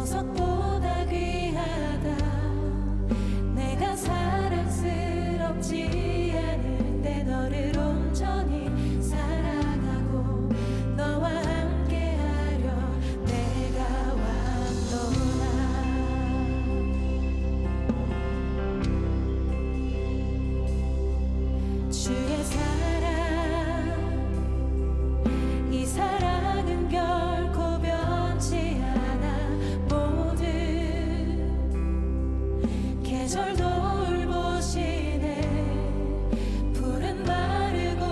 보석보다 귀하다. 내가 사랑스럽지 않은데 너를 온전히 사랑하고 너와 함께하려 내가 왔노라. 주의 사랑, 이 사랑은 결코 변치 않아. 모든 계절도 울보시네. 푸른 마르고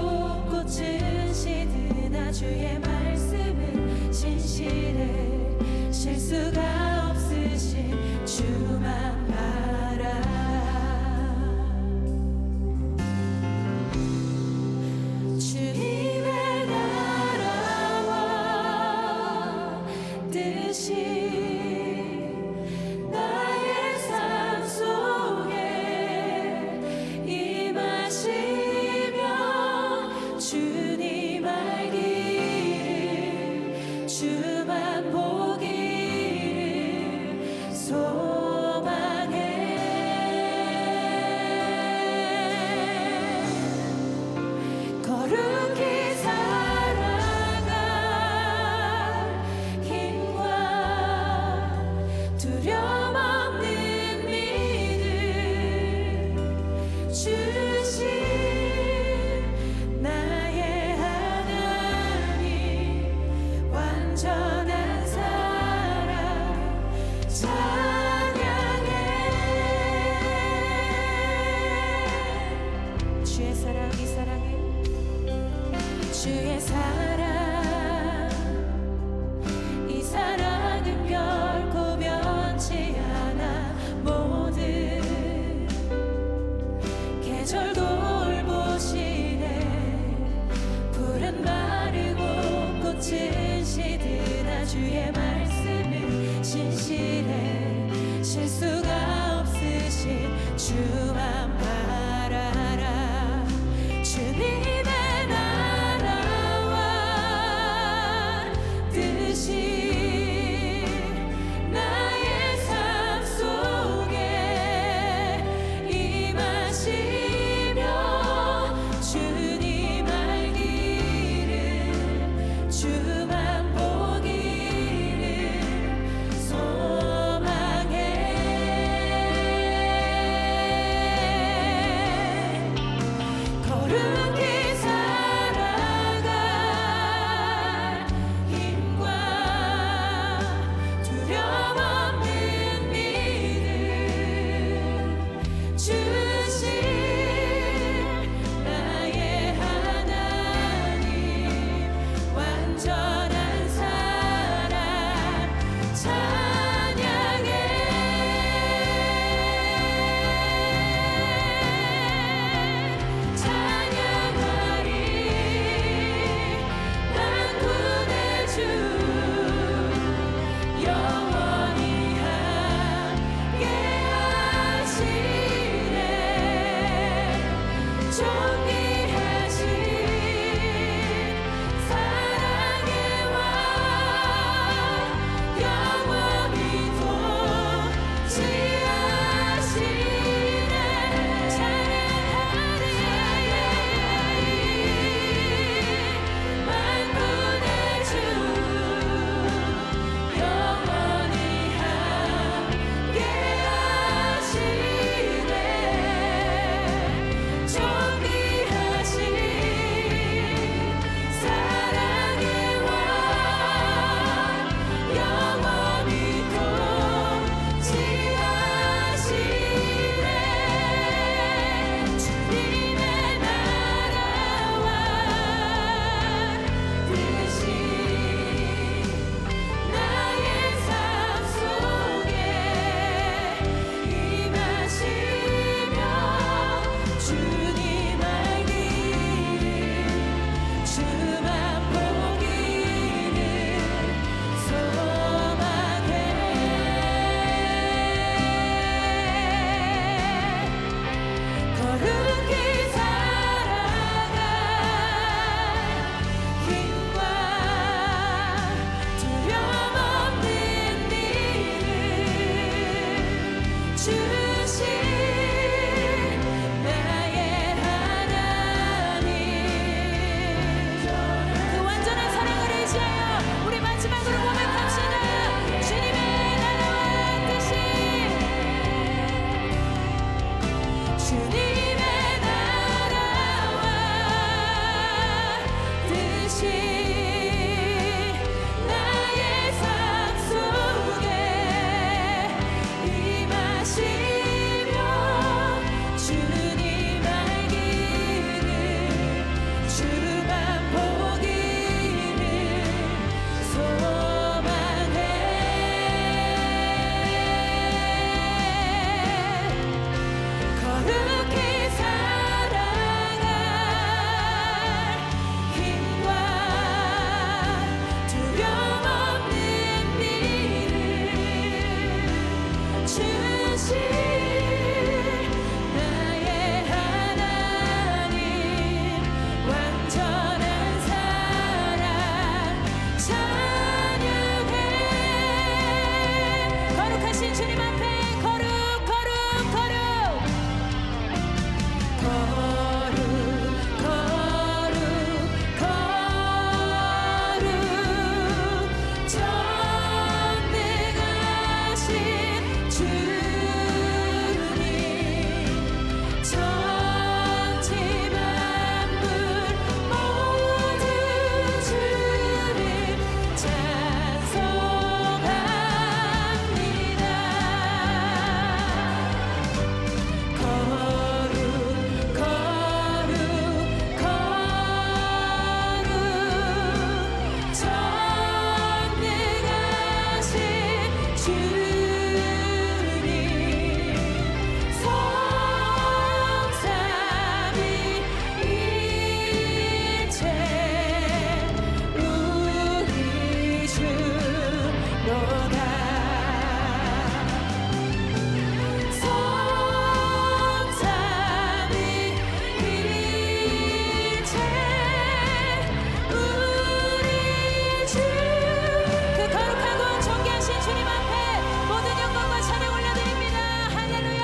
꽃은 시드나 주의 말씀은 진실해. 실수가 없으신 주만 바라라. 주님의 나라와 뜻이 나의 삶 속에 임하시며 주님 알기를 주만 보기를 소망해. 거룩히 살아갈 힘과 두려움 없는 믿음 주신 나의 하나님, 완전한 사랑 찬양해. 주의 사랑, 이 사랑해. 주의 사랑, 이 사랑은 결코 변치 않아. 모든 계절도 울보시네. 푸른 마르고 꽃은 시드나 주의 말씀은 진실해. 실수가 없으신 주만 바라라. 주님의 나라와 뜻이 나의 삶 속에 임하시며 주님 알기를 주만 보기를 소망해. 거룩히 살아갈 힘과 두려움 없는 믿음 주신 나의 하나님, 완전한 사랑 찬양해. 찬양하리 만군의 주, 영원히 함께하시네. 존귀하신 사랑의 왕, 영원히 나의 하나님 완전한 사랑 찬양해. 거룩하신 주님 앞에 거룩 거룩 거룩 거룩 거룩 거룩 전능하신 주님 천지 만물 모두 주를 찬송합니다. 거룩 거룩 거룩 전능하신 주님 성삼위 일체 우리 주로다. 성삼위 일체 우리 주. 그 거룩하고 존귀하신 주님 앞에 모든 영광과 찬양 올려드립니다. 할렐루야.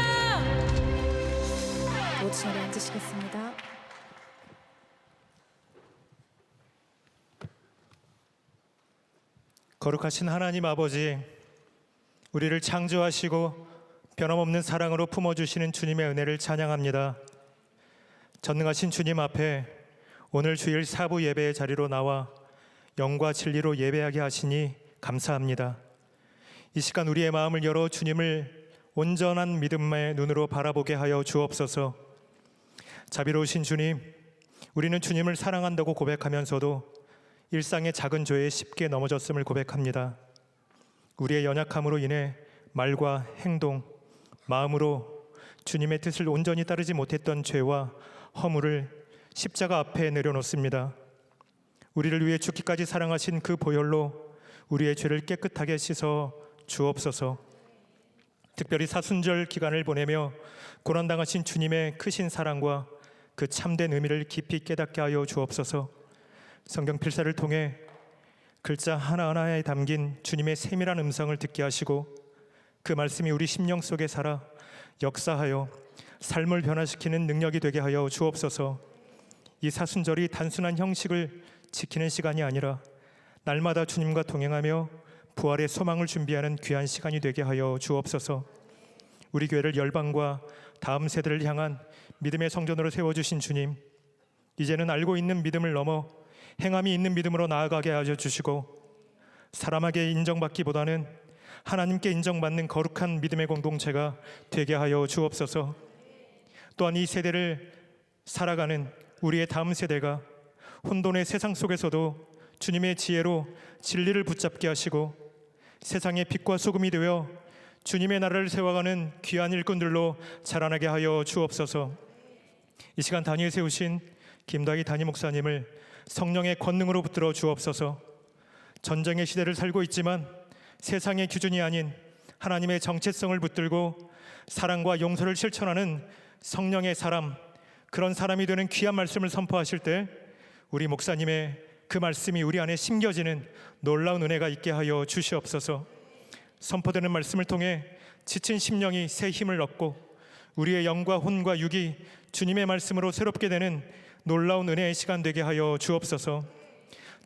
모두 자리에 앉으시겠습니다. 거룩하신 하나님 아버지, 우리를 창조하시고 변함없는 사랑으로 품어주시는 주님의 은혜를 찬양합니다. 전능하신 주님 앞에 오늘 주일 사부 예배의 자리로 나와 영과 진리로 예배하게 하시니 감사합니다. 이 시간 우리의 마음을 열어 주님을 온전한 믿음의 눈으로 바라보게 하여 주옵소서. 자비로우신 주님, 우리는 주님을 사랑한다고 고백하면서도 일상의 작은 죄에 쉽게 넘어졌음을 고백합니다. 우리의 연약함으로 인해 말과 행동, 마음으로 주님의 뜻을 온전히 따르지 못했던 죄와 허물을 십자가 앞에 내려놓습니다. 우리를 위해 죽기까지 사랑하신 그 보혈로 우리의 죄를 깨끗하게 씻어 주옵소서. 특별히 사순절 기간을 보내며 고난당하신 주님의 크신 사랑과 그 참된 의미를 깊이 깨닫게 하여 주옵소서. 성경 필사를 통해 글자 하나하나에 담긴 주님의 세밀한 음성을 듣게 하시고 그 말씀이 우리 심령 속에 살아 역사하여 삶을 변화시키는 능력이 되게 하여 주옵소서. 이 사순절이 단순한 형식을 지키는 시간이 아니라 날마다 주님과 동행하며 부활의 소망을 준비하는 귀한 시간이 되게 하여 주옵소서. 우리 교회를 열방과 다음 세대를 향한 믿음의 성전으로 세워주신 주님, 이제는 알고 있는 믿음을 넘어 행함이 있는 믿음으로 나아가게 하여 주시고 사람에게 인정받기보다는 하나님께 인정받는 거룩한 믿음의 공동체가 되게 하여 주옵소서. 또한 이 세대를 살아가는 우리의 다음 세대가 혼돈의 세상 속에서도 주님의 지혜로 진리를 붙잡게 하시고 세상의 빛과 소금이 되어 주님의 나라를 세워가는 귀한 일꾼들로 자라나게 하여 주옵소서. 이 시간 단위에 세우신 김다희 단임 목사님을 성령의 권능으로 붙들어 주옵소서. 전쟁의 시대를 살고 있지만 세상의 기준이 아닌 하나님의 정체성을 붙들고 사랑과 용서를 실천하는 성령의 사람, 그런 사람이 되는 귀한 말씀을 선포하실 때 우리 목사님의 그 말씀이 우리 안에 심겨지는 놀라운 은혜가 있게 하여 주시옵소서. 선포되는 말씀을 통해 지친 심령이 새 힘을 얻고 우리의 영과 혼과 육이 주님의 말씀으로 새롭게 되는 놀라운 은혜의 시간 되게 하여 주옵소서.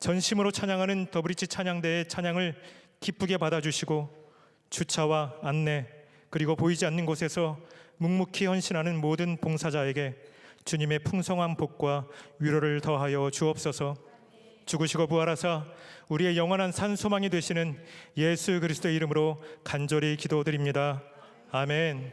전심으로 찬양하는 더브리치 찬양대의 찬양을 기쁘게 받아주시고 주차와 안내 그리고 보이지 않는 곳에서 묵묵히 헌신하는 모든 봉사자에게 주님의 풍성한 복과 위로를 더하여 주옵소서. 죽으시고 부활하사 우리의 영원한 산 소망이 되시는 예수 그리스도의 이름으로 간절히 기도드립니다. 아멘.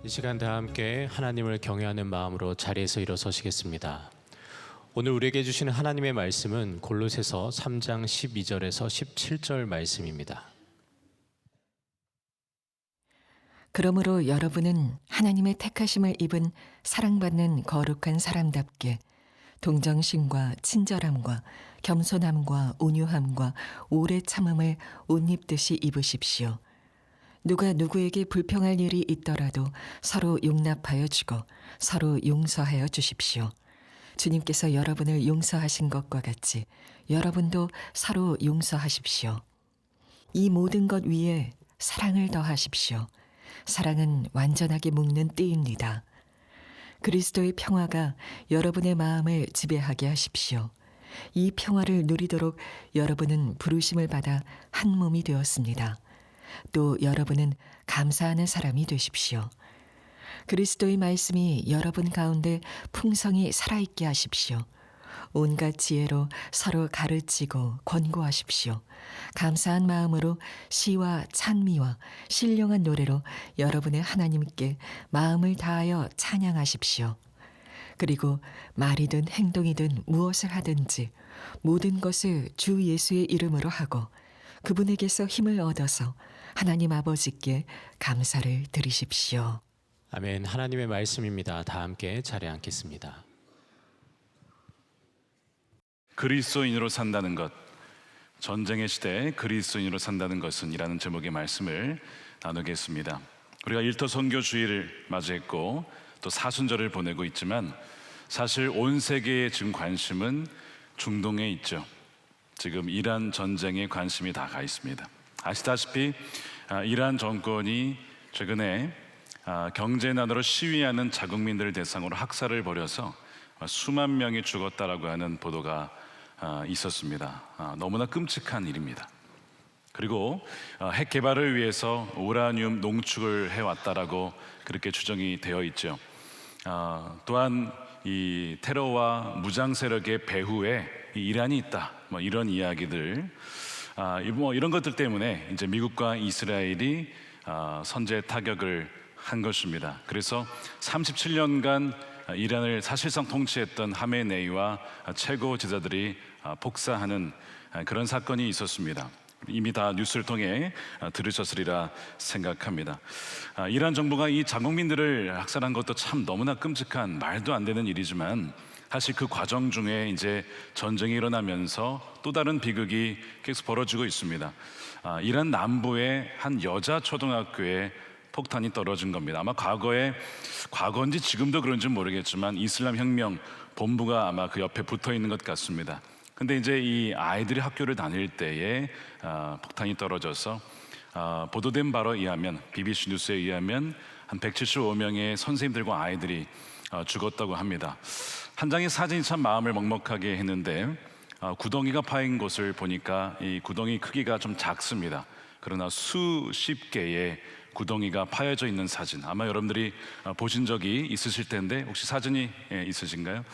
이 시간 다 함께 하나님을 경외하는 마음으로 자리에서 일어서시겠습니다. 오늘 우리에게 주시는 하나님의 말씀은 골로새서 3장 12절에서 17절 말씀입니다. 그러므로 여러분은 하나님의 택하심을 입은 사랑받는 거룩한 사람답게 동정심과 친절함과 겸손함과 온유함과 오래 참음을 옷 입듯이 입으십시오. 누가 누구에게 불평할 일이 있더라도 서로 용납하여 주고 서로 용서하여 주십시오. 주님께서 여러분을 용서하신 것과 같이 여러분도 서로 용서하십시오. 이 모든 것 위에 사랑을 더하십시오. 사랑은 완전하게 묶는 띠입니다. 그리스도의 평화가 여러분의 마음을 지배하게 하십시오. 이 평화를 누리도록 여러분은 부르심을 받아 한 몸이 되었습니다. 또 여러분은 감사하는 사람이 되십시오. 그리스도의 말씀이 여러분 가운데 풍성히 살아있게 하십시오. 온갖 지혜로 서로 가르치고 권고하십시오. 감사한 마음으로 시와 찬미와 신령한 노래로 여러분의 하나님께 마음을 다하여 찬양하십시오. 그리고 말이든 행동이든 무엇을 하든지 모든 것을 주 예수의 이름으로 하고 그분에게서 힘을 얻어서 하나님 아버지께 감사를 드리십시오. 아멘. 하나님의 말씀입니다. 다 함께 자리에 앉겠습니다. 그리스도인으로 산다는 것, 전쟁의 시대에 그리스도인으로 산다는 것은 이라는 제목의 말씀을 나누겠습니다. 우리가 일터 선교 주일을 맞이했고 또 사순절을 보내고 있지만 사실 온 세계의 지금 관심은 중동에 있죠. 지금 이란 전쟁에 관심이 다 가 있습니다. 아시다시피 이란 정권이 최근에 경제난으로 시위하는 자국민들을 대상으로 학살을 벌여서 수만 명이 죽었다라고 하는 보도가 있었습니다. 너무나 끔찍한 일입니다. 그리고 핵 개발을 위해서 우라늄 농축을 해왔다라고 그렇게 추정이 되어 있죠. 또한 이 테러와 무장 세력의 배후에 이란이 있다, 뭐 이런 이야기들, 이런 것들 때문에 이제 미국과 이스라엘이 선제 타격을 한 것입니다. 그래서 37년간 이란을 사실상 통치했던 하메네이와 최고 지도자들이 복사하는 그런 사건이 있었습니다. 이미 다 뉴스를 통해 들으셨으리라 생각합니다. 이란 정부가 이 자국민들을 학살한 것도 참 너무나 끔찍한 말도 안 되는 일이지만 사실 그 과정 중에 이제 전쟁이 일어나면서 또 다른 비극이 계속 벌어지고 있습니다. 이란 남부의 한 여자 초등학교에 폭탄이 떨어진 겁니다. 아마 과거인지 지금도 그런지 모르겠지만 이슬람 혁명 본부가 아마 그 옆에 붙어 있는 것 같습니다. 근데 이제 이 아이들이 학교를 다닐 때에 폭탄이 떨어져서 보도된 바로 의하면 BBC 뉴스에 의하면 한 175명의 선생님들과 아이들이 죽었다고 합니다. 한 장의 사진이 참 마음을 먹먹하게 했는데 구덩이가 파인 곳을 보니까 이 구덩이 크기가 좀 작습니다. 그러나 수십 개의 구덩이가 파여져 있는 사진, 아마 여러분들이 보신 적이 있으실 텐데 혹시 사진이 있으신가요?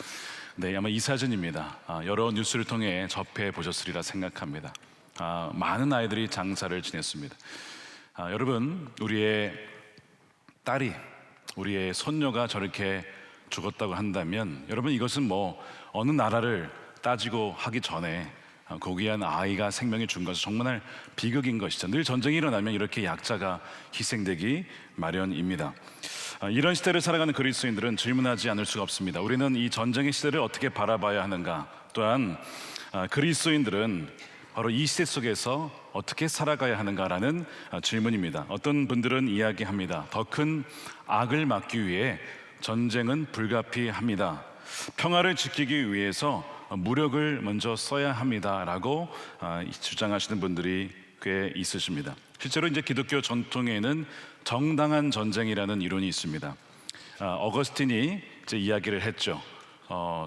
네, 아마 이 사진입니다. 여러 뉴스를 통해 접해 보셨으리라 생각합니다. 많은 아이들이 장사를 지냈습니다. 여러분, 우리의 딸이, 우리의 손녀가 저렇게 죽었다고 한다면 여러분, 이것은 뭐 어느 나라를 따지고 하기 전에 고귀한 아이가 생명을 준 것은 정말 비극인 것이죠. 늘 전쟁이 일어나면 이렇게 약자가 희생되기 마련입니다. 이런 시대를 살아가는 그리스도인들은 질문하지 않을 수가 없습니다. 우리는 이 전쟁의 시대를 어떻게 바라봐야 하는가? 또한 그리스도인들은 바로 이 시대 속에서 어떻게 살아가야 하는가라는 질문입니다. 어떤 분들은 이야기합니다. 더 큰 악을 막기 위해 전쟁은 불가피합니다. 평화를 지키기 위해서 무력을 먼저 써야 합니다라고 주장하시는 분들이 꽤 있으십니다. 실제로 이제 기독교 전통에는 정당한 전쟁이라는 이론이 있습니다. 어거스틴이 이제 이야기를 했죠.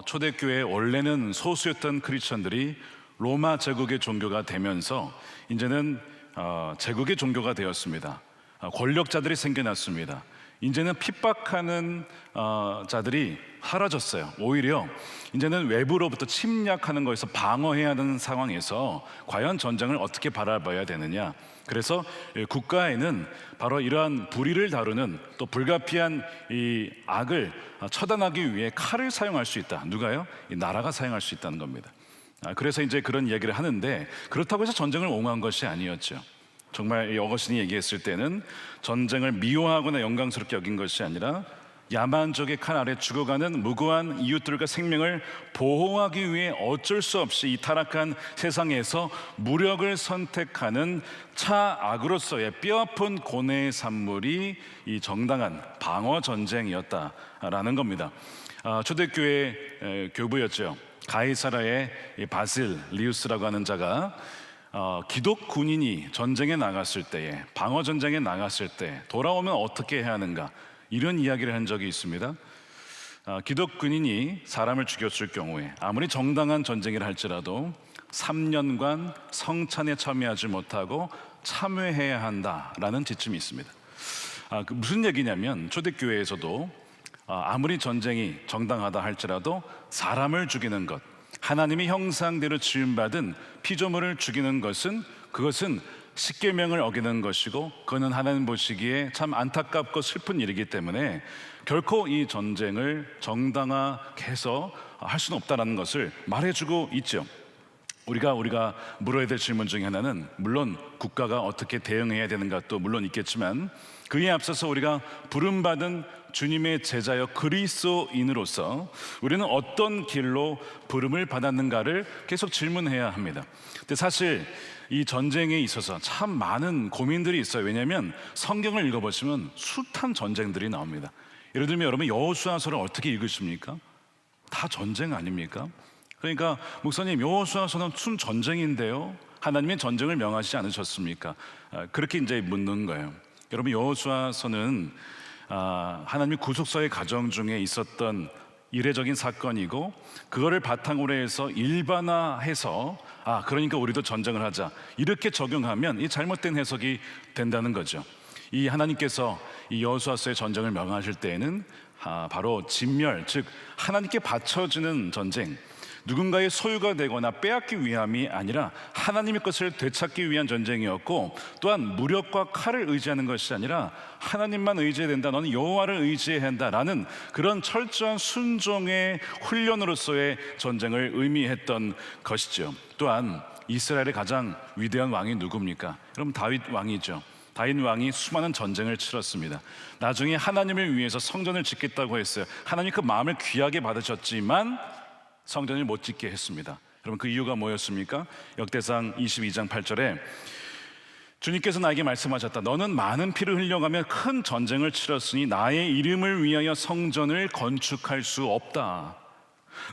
초대교회 원래는 소수였던 크리스천들이 로마 제국의 종교가 되면서 이제는 제국의 종교가 되었습니다. 권력자들이 생겨났습니다. 이제는 핍박하는 자들이 사라졌어요. 오히려 이제는 외부로부터 침략하는 것에서 방어해야 하는 상황에서 과연 전쟁을 어떻게 바라봐야 되느냐. 그래서 국가에는 바로 이러한 불의를 다루는 또 불가피한 이 악을 처단하기 위해 칼을 사용할 수 있다. 누가요? 이 나라가 사용할 수 있다는 겁니다. 그래서 이제 그런 이야기를 하는데 그렇다고 해서 전쟁을 옹호한 것이 아니었죠. 정말 이 어거스틴이 얘기했을 때는 전쟁을 미워하거나 영광스럽게 여긴 것이 아니라 야만족의 칼 아래 죽어가는 무고한 이웃들과 생명을 보호하기 위해 어쩔 수 없이 이 타락한 세상에서 무력을 선택하는 차악으로서의 뼈아픈 고뇌의 산물이 이 정당한 방어 전쟁이었다라는 겁니다. 초대교회 교부였죠. 가이사라의 바실리우스라고 하는 자가 기독 군인이 전쟁에 나갔을 때에, 방어 전쟁에 나갔을 때 돌아오면 어떻게 해야 하는가, 이런 이야기를 한 적이 있습니다. 기독 군인이 사람을 죽였을 경우에 아무리 정당한 전쟁이라 할지라도 3년간 성찬에 참여하지 못하고 참회해야 한다라는 지침이 있습니다. 무슨 얘기냐면, 초대교회에서도 아무리 전쟁이 정당하다 할지라도 사람을 죽이는 것, 하나님의 형상대로 지음받은 피조물을 죽이는 것은, 그것은 십계명을 어기는 것이고, 그거는 하나님 보시기에 참 안타깝고 슬픈 일이기 때문에 결코 이 전쟁을 정당화해서 할 수는 없다는 것을 말해주고 있죠. 우리가 물어야 될 질문 중에 하나는, 물론 국가가 어떻게 대응해야 되는가 또 물론 있겠지만, 그에 앞서서 우리가 부름받은 주님의 제자여 그리스도인으로서 우리는 어떤 길로 부름을 받았는가를 계속 질문해야 합니다. 근데 사실 이 전쟁에 있어서 참 많은 고민들이 있어요. 왜냐하면 성경을 읽어보시면 숱한 전쟁들이 나옵니다. 예를 들면 여러분 여호수아서를 어떻게 읽으십니까? 다 전쟁 아닙니까? 그러니까 목사님, 여호수아서는 춘 전쟁인데요, 하나님의 전쟁을 명하시지 않으셨습니까? 그렇게 이제 묻는 거예요. 여러분, 여호수아서는 하나님의 구속사의 과정 중에 있었던 이례적인 사건이고, 그거를 바탕으로 해서 일반화해서 그러니까 우리도 전쟁을 하자, 이렇게 적용하면 이 잘못된 해석이 된다는 거죠. 이 하나님께서 이 여호수아서의 전쟁을 명하실 때에는 바로 진멸, 즉 하나님께 바쳐지는 전쟁, 누군가의 소유가 되거나 빼앗기 위함이 아니라 하나님의 것을 되찾기 위한 전쟁이었고, 또한 무력과 칼을 의지하는 것이 아니라 하나님만 의지해야 된다, 너는 여호와를 의지해야 한다라는 그런 철저한 순종의 훈련으로서의 전쟁을 의미했던 것이죠. 또한 이스라엘의 가장 위대한 왕이 누굽니까? 여러분, 다윗 왕이죠. 다윗 왕이 수많은 전쟁을 치렀습니다. 나중에 하나님을 위해서 성전을 짓겠다고 했어요. 하나님 그 마음을 귀하게 받으셨지만 성전을 못 짓게 했습니다. 여러분, 그 이유가 뭐였습니까? 역대상 22장 8절에 주님께서 나에게 말씀하셨다. 너는 많은 피를 흘려가며 큰 전쟁을 치렀으니 나의 이름을 위하여 성전을 건축할 수 없다.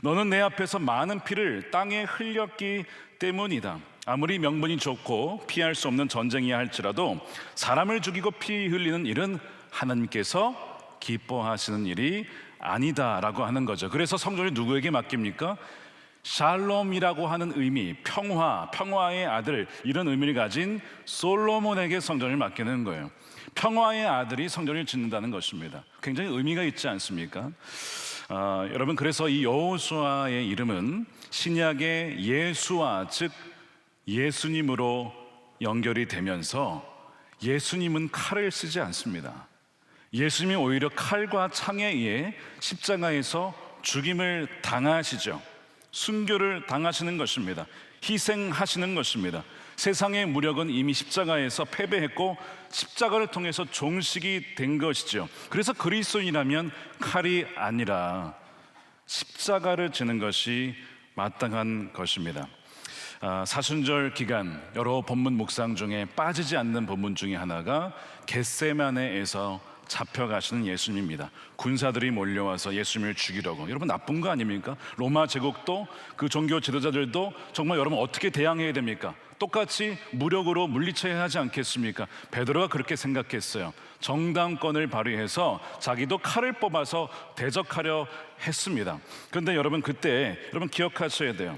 너는 내 앞에서 많은 피를 땅에 흘렸기 때문이다. 아무리 명분이 좋고 피할 수 없는 전쟁이야 할지라도 사람을 죽이고 피 흘리는 일은 하나님께서 기뻐하시는 일이 아니다라고 하는 거죠. 그래서 성전을 누구에게 맡깁니까? 샬롬이라고 하는 의미, 평화의 아들, 이런 의미를 가진 솔로몬에게 성전을 맡기는 거예요. 평화의 아들이 성전을 짓는다는 것입니다. 굉장히 의미가 있지 않습니까? 여러분, 그래서 이 여호수아의 이름은 신약의 예수와, 즉 예수님으로 연결이 되면서, 예수님은 칼을 쓰지 않습니다. 예수님이 오히려 칼과 창에 의해 십자가에서 죽임을 당하시죠. 순교를 당하시는 것입니다. 희생하시는 것입니다. 세상의 무력은 이미 십자가에서 패배했고 십자가를 통해서 종식이 된 것이죠. 그래서 그리스도인이라면 칼이 아니라 십자가를 지는 것이 마땅한 것입니다. 사순절 기간 여러 본문 묵상 중에 빠지지 않는 본문 중에 하나가 겟세마네에서 잡혀가시는 예수님입니다. 군사들이 몰려와서 예수님을 죽이려고. 여러분, 나쁜 거 아닙니까? 로마 제국도, 그 종교 지도자들도 정말 여러분 어떻게 대항해야 됩니까? 똑같이 무력으로 물리쳐야 하지 않겠습니까? 베드로가 그렇게 생각했어요. 정당권을 발휘해서 자기도 칼을 뽑아서 대적하려 했습니다. 그런데 여러분, 그때 여러분 기억하셔야 돼요.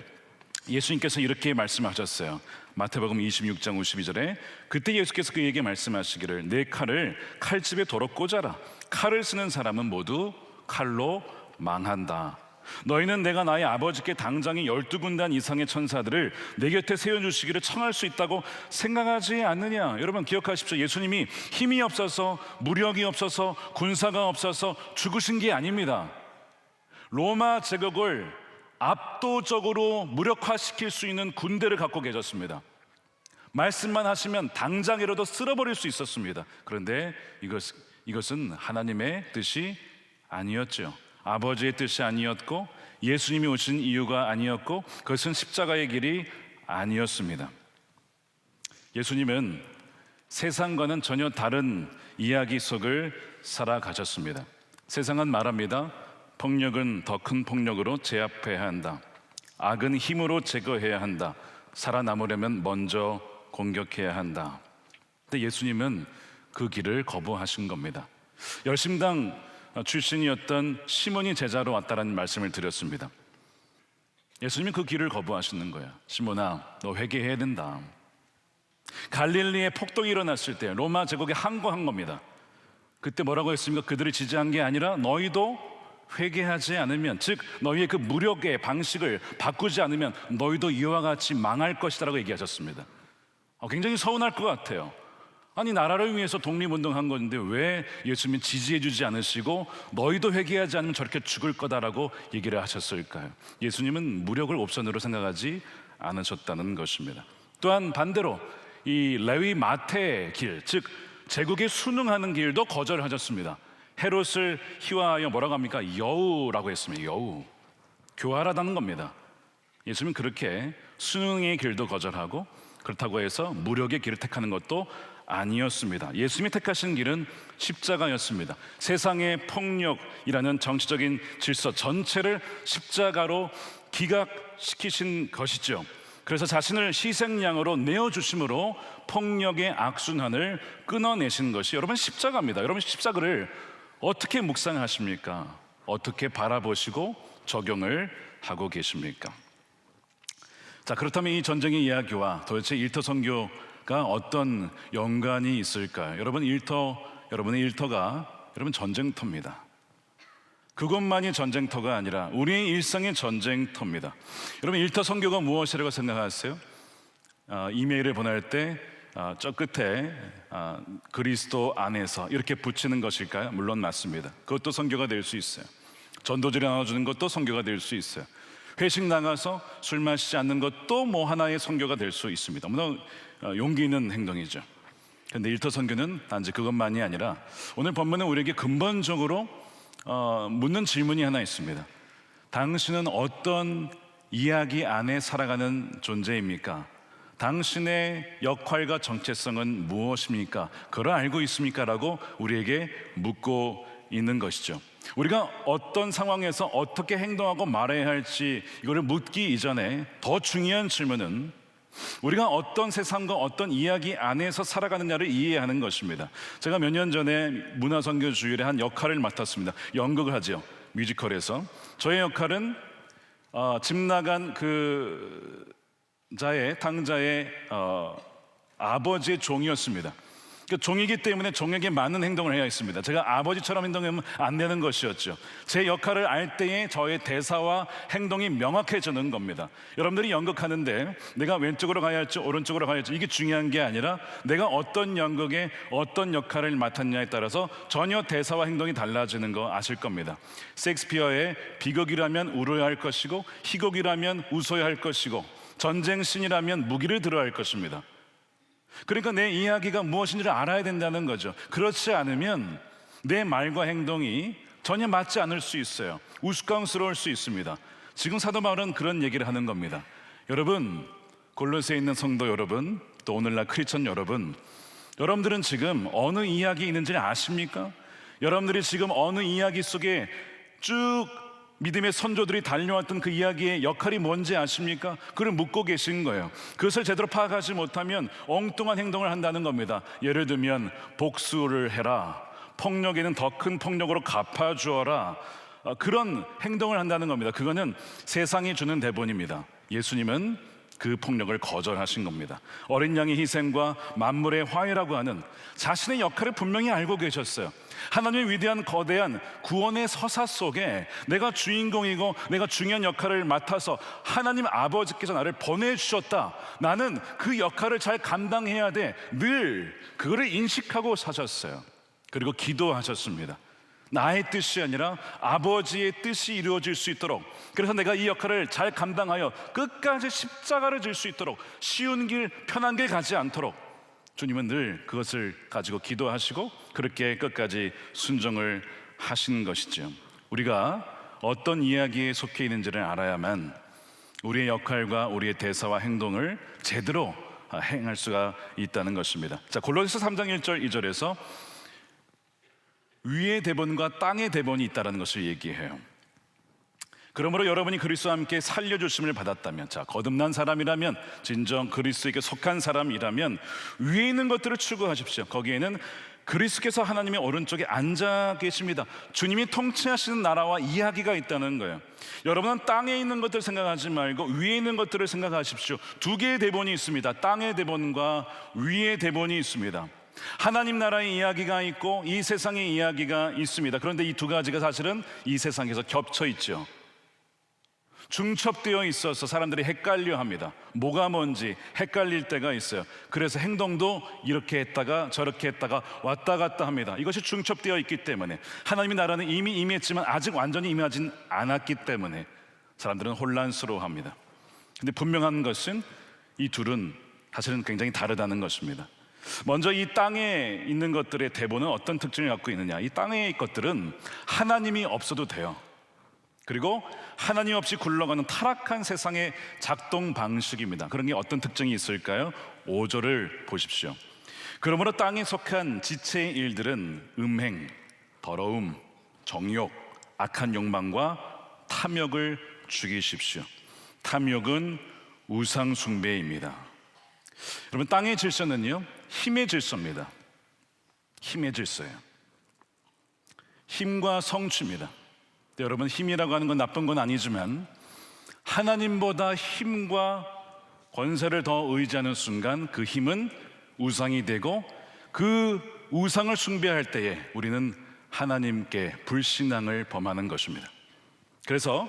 예수님께서 이렇게 말씀하셨어요. 마태복음 26장 52절에 그때 예수께서 그에게 말씀하시기를 내 칼을 칼집에 도로 꽂아라. 칼을 쓰는 사람은 모두 칼로 망한다. 너희는 내가 나의 아버지께 당장에 12군단 이상의 천사들을 내 곁에 세워주시기를 청할 수 있다고 생각하지 않느냐. 여러분 기억하십시오. 예수님이 힘이 없어서, 무력이 없어서, 군사가 없어서 죽으신 게 아닙니다. 로마 제국을 압도적으로 무력화시킬 수 있는 군대를 갖고 계셨습니다. 말씀만 하시면 당장이라도 쓸어버릴 수 있었습니다. 그런데 이것은 하나님의 뜻이 아니었죠. 아버지의 뜻이 아니었고 예수님이 오신 이유가 아니었고 그것은 십자가의 길이 아니었습니다. 예수님은 세상과는 전혀 다른 이야기 속을 살아가셨습니다. 세상은 말합니다. 폭력은 더 큰 폭력으로 제압해야 한다. 악은 힘으로 제거해야 한다. 살아남으려면 먼저 공격해야 한다. 근데 예수님은 그 길을 거부하신 겁니다. 열심당 출신이었던 시몬이 제자로 왔다라는 말씀을 드렸습니다. 예수님이 그 길을 거부하시는 거예요. 시몬아, 너 회개해야 된다. 갈릴리에 폭동이 일어났을 때 로마 제국에 항거한 겁니다. 그때 뭐라고 했습니까? 그들이 지지한 게 아니라 너희도 회개하지 않으면, 즉 너희의 그 무력의 방식을 바꾸지 않으면 너희도 이와 같이 망할 것이다라고 얘기하셨습니다. 굉장히 서운할 것 같아요. 아니, 나라를 위해서 독립운동한 건데 왜 예수님이 지지해주지 않으시고 너희도 회개하지 않으면 저렇게 죽을 거다라고 얘기를 하셨을까요? 예수님은 무력을 옵션으로 생각하지 않으셨다는 것입니다. 또한 반대로 이 레위 마태의 길, 즉 제국에 순응하는 길도 거절하셨습니다. 헤롯을 희화하여 뭐라고 합니까? 여우라고 했습니다. 여우, 교활하다는 겁니다. 예수님은 그렇게 순응의 길도 거절하고 그렇다고 해서 무력의 길을 택하는 것도 아니었습니다. 예수님이 택하신 길은 십자가였습니다. 세상의 폭력이라는 정치적인 질서 전체를 십자가로 기각시키신 것이죠. 그래서 자신을 희생양으로 내어주심으로 폭력의 악순환을 끊어내신 것이 여러분 십자가입니다. 여러분 십자가를 어떻게 묵상하십니까? 어떻게 바라보시고 적용을 하고 계십니까? 자, 그렇다면 이 전쟁의 이야기와 도대체 일터 선교가 어떤 연관이 있을까요? 여러분의 일터가 여러분 전쟁터입니다. 그것만이 전쟁터가 아니라 우리의 일상의 전쟁터입니다. 여러분, 일터 선교가 무엇이라고 생각하세요? 이메일을 보낼 때 저 끝에 그리스도 안에서 이렇게 붙이는 것일까요? 물론 맞습니다. 그것도 선교가 될 수 있어요. 전도지를 나눠주는 것도 선교가 될 수 있어요. 회식 나가서 술 마시지 않는 것도 뭐 하나의 선교가 될 수 있습니다. 물론 용기 있는 행동이죠. 그런데 일터 선교는 단지 그것만이 아니라 오늘 본문은 우리에게 근본적으로 묻는 질문이 하나 있습니다. 당신은 어떤 이야기 안에 살아가는 존재입니까? 당신의 역할과 정체성은 무엇입니까? 그걸 알고 있습니까? 라고 우리에게 묻고 있는 것이죠. 우리가 어떤 상황에서 어떻게 행동하고 말해야 할지 이거를 묻기 이전에 더 중요한 질문은 우리가 어떤 세상과 어떤 이야기 안에서 살아가느냐를 이해하는 것입니다. 제가 몇 년 전에 문화선교주일에 한 역할을 맡았습니다. 연극을 하죠. 뮤지컬에서. 저의 역할은 집 나간 당자의 아버지의 종이었습니다. 종이기 때문에 종에게 맞는 행동을 해야 했습니다. 제가 아버지처럼 행동하면 안 되는 것이었죠. 제 역할을 알 때에 저의 대사와 행동이 명확해지는 겁니다. 여러분들이 연극하는데 내가 왼쪽으로 가야 할지 오른쪽으로 가야 할지 이게 중요한 게 아니라 내가 어떤 연극에 어떤 역할을 맡았냐에 따라서 전혀 대사와 행동이 달라지는 거 아실 겁니다. 셰익스피어의 비극이라면 울어야 할 것이고 희곡이라면 웃어야 할 것이고 전쟁신이라면 무기를 들어야 할 것입니다. 그러니까 내 이야기가 무엇인지를 알아야 된다는 거죠. 그렇지 않으면 내 말과 행동이 전혀 맞지 않을 수 있어요. 우스꽝스러울 수 있습니다. 지금 사도 바울은 그런 얘기를 하는 겁니다. 여러분, 골로새에 있는 성도 여러분, 또 오늘날 크리스천 여러분, 여러분들은 지금 어느 이야기 있는지를 아십니까? 여러분들이 지금 어느 이야기 속에 쭉 믿음의 선조들이 달려왔던 그 이야기의 역할이 뭔지 아십니까? 그걸 묻고 계신 거예요. 그것을 제대로 파악하지 못하면 엉뚱한 행동을 한다는 겁니다. 예를 들면 복수를 해라, 폭력에는 더 큰 폭력으로 갚아주어라, 그런 행동을 한다는 겁니다. 그거는 세상이 주는 대본입니다. 예수님은 그 폭력을 거절하신 겁니다. 어린 양의 희생과 만물의 화해라고 하는 자신의 역할을 분명히 알고 계셨어요. 하나님의 위대한 거대한 구원의 서사 속에 내가 주인공이고 내가 중요한 역할을 맡아서 하나님 아버지께서 나를 보내주셨다, 나는 그 역할을 잘 감당해야 돼, 늘 그거를 인식하고 사셨어요. 그리고 기도하셨습니다. 나의 뜻이 아니라 아버지의 뜻이 이루어질 수 있도록, 그래서 내가 이 역할을 잘 감당하여 끝까지 십자가를 질 수 있도록, 쉬운 길 편한 길 가지 않도록 주님은 늘 그것을 가지고 기도하시고 그렇게 끝까지 순종을 하신 것이죠. 우리가 어떤 이야기에 속해 있는지를 알아야만 우리의 역할과 우리의 대사와 행동을 제대로 행할 수가 있다는 것입니다. 자, 골로새서 3장 1절 2절에서 위의 대본과 땅의 대본이 있다는 것을 얘기해요. 그러므로 여러분이 그리스도와 함께 살려주심을 받았다면, 자, 거듭난 사람이라면, 진정 그리스도에게 속한 사람이라면 위에 있는 것들을 추구하십시오. 거기에는 그리스도께서 하나님의 오른쪽에 앉아 계십니다. 주님이 통치하시는 나라와 이야기가 있다는 거예요. 여러분은 땅에 있는 것들 생각하지 말고 위에 있는 것들을 생각하십시오. 두 개의 대본이 있습니다. 땅의 대본과 위의 대본이 있습니다. 하나님 나라의 이야기가 있고 이 세상의 이야기가 있습니다. 그런데 이 두 가지가 사실은 이 세상에서 겹쳐 있죠. 중첩되어 있어서 사람들이 헷갈려 합니다. 뭐가 뭔지 헷갈릴 때가 있어요. 그래서 행동도 이렇게 했다가 저렇게 했다가 왔다 갔다 합니다. 이것이 중첩되어 있기 때문에, 하나님의 나라는 이미 임했지만 아직 완전히 임하진 않았기 때문에 사람들은 혼란스러워합니다. 근데 분명한 것은 이 둘은 사실은 굉장히 다르다는 것입니다. 먼저 이 땅에 있는 것들의 대본은 어떤 특징을 갖고 있느냐? 이 땅의 것들은 하나님이 없어도 돼요. 그리고 하나님 없이 굴러가는 타락한 세상의 작동 방식입니다. 그런 게 어떤 특징이 있을까요? 5절을 보십시오. 그러므로 땅에 속한 지체의 일들은 음행, 더러움, 정욕, 악한 욕망과 탐욕을 죽이십시오. 탐욕은 우상 숭배입니다. 여러분, 땅의 질서는요, 힘의 질서입니다. 힘의 질서예요. 힘과 성취입니다. 여러분, 힘이라고 하는 건 나쁜 건 아니지만 하나님보다 힘과 권세를 더 의지하는 순간 그 힘은 우상이 되고, 그 우상을 숭배할 때에 우리는 하나님께 불신앙을 범하는 것입니다. 그래서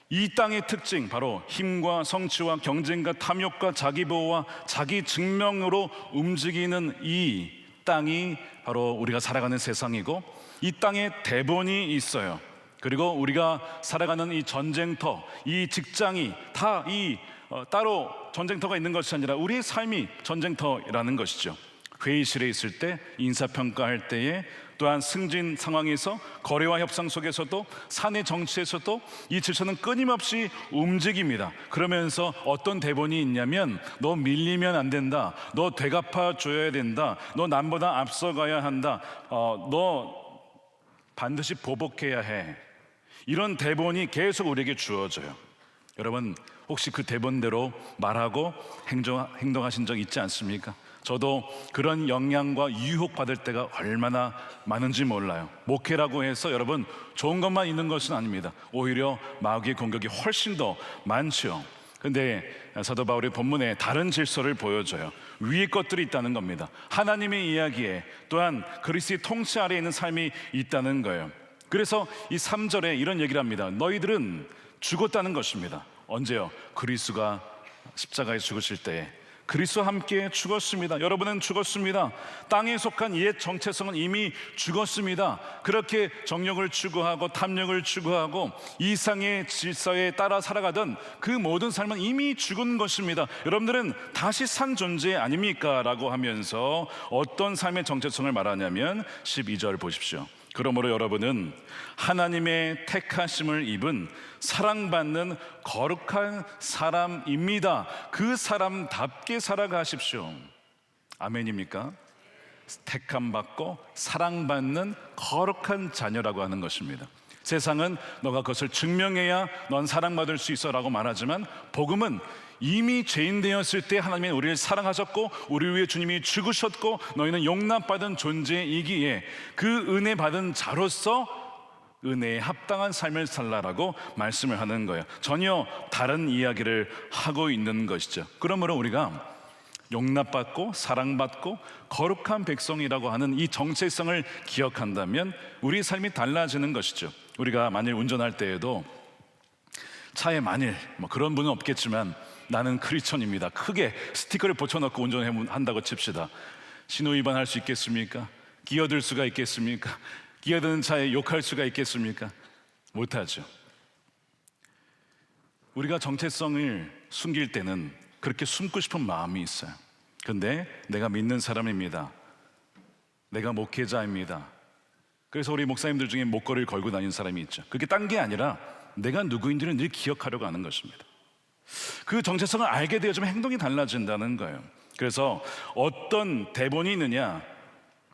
이 땅의 특징, 바로 힘과 성취와 경쟁과 탐욕과 자기보호와 자기 증명으로 움직이는 이 땅이 바로 우리가 살아가는 세상이고, 이 땅에 대본이 있어요. 그리고 우리가 살아가는 이 전쟁터, 이 직장이 다 따로 전쟁터가 있는 것이 아니라 우리의 삶이 전쟁터라는 것이죠. 회의실에 있을 때, 인사평가할 때에, 또한 승진 상황에서, 거래와 협상 속에서도, 사내 정치에서도 이 질서는 끊임없이 움직입니다. 그러면서 어떤 대본이 있냐면, 너 밀리면 안 된다, 너 되갚아 줘야 된다, 너 남보다 앞서가야 한다, 너 반드시 보복해야 해. 이런 대본이 계속 우리에게 주어져요. 여러분, 혹시 그 대본대로 말하고 행동하신 적 있지 않습니까? 저도 그런 영향과 유혹받을 때가 얼마나 많은지 몰라요. 목회라고 해서 여러분 좋은 것만 있는 것은 아닙니다. 오히려 마귀의 공격이 훨씬 더 많죠. 근데 사도 바울의 본문에 다른 질서를 보여줘요. 위의 것들이 있다는 겁니다. 하나님의 이야기에, 또한 그리스도의 통치 아래에 있는 삶이 있다는 거예요. 그래서 이 3절에 이런 얘기를 합니다. 너희들은 죽었다는 것입니다. 언제요? 그리스도가 십자가에 죽으실 때에 그리스도와 함께 죽었습니다. 여러분은 죽었습니다. 땅에 속한 옛 정체성은 이미 죽었습니다. 그렇게 정욕을 추구하고 탐욕을 추구하고 이상의 질서에 따라 살아가던 그 모든 삶은 이미 죽은 것입니다. 여러분들은 다시 산 존재 아닙니까? 라고 하면서 어떤 삶의 정체성을 말하냐면 12절 보십시오. 그러므로 여러분은 하나님의 택하심을 입은 사랑받는 거룩한 사람입니다. 그 사람답게 살아가십시오. 아멘입니까? 택함 받고 사랑받는 거룩한 자녀라고 하는 것입니다. 세상은 너가 그것을 증명해야 넌 사랑받을 수 있어 라고 말하지만, 복음은 이미 죄인 되었을 때 하나님이 우리를 사랑하셨고 우리 위해 주님이 죽으셨고 너희는 용납받은 존재이기에 그 은혜 받은 자로서 은혜에 합당한 삶을 살라라고 말씀을 하는 거예요. 전혀 다른 이야기를 하고 있는 것이죠. 그러므로 우리가 용납받고 사랑받고 거룩한 백성이라고 하는 이 정체성을 기억한다면 우리의 삶이 달라지는 것이죠. 우리가 만일 운전할 때에도 차에 만일 그런 분은 없겠지만 나는 크리스천입니다, 크게 스티커를 붙여놓고 운전한다고 칩시다. 신호위반 할 수 있겠습니까? 끼어들 수가 있겠습니까? 끼어드는 차에 욕할 수가 있겠습니까? 못하죠. 우리가 정체성을 숨길 때는 그렇게 숨고 싶은 마음이 있어요. 근데 내가 믿는 사람입니다, 내가 목회자입니다, 그래서 우리 목사님들 중에 목걸이를 걸고 다니는 사람이 있죠. 그게 딴 게 아니라 내가 누구인지를 늘 기억하려고 하는 것입니다. 그 정체성을 알게 되어지면 행동이 달라진다는 거예요. 그래서 어떤 대본이 있느냐,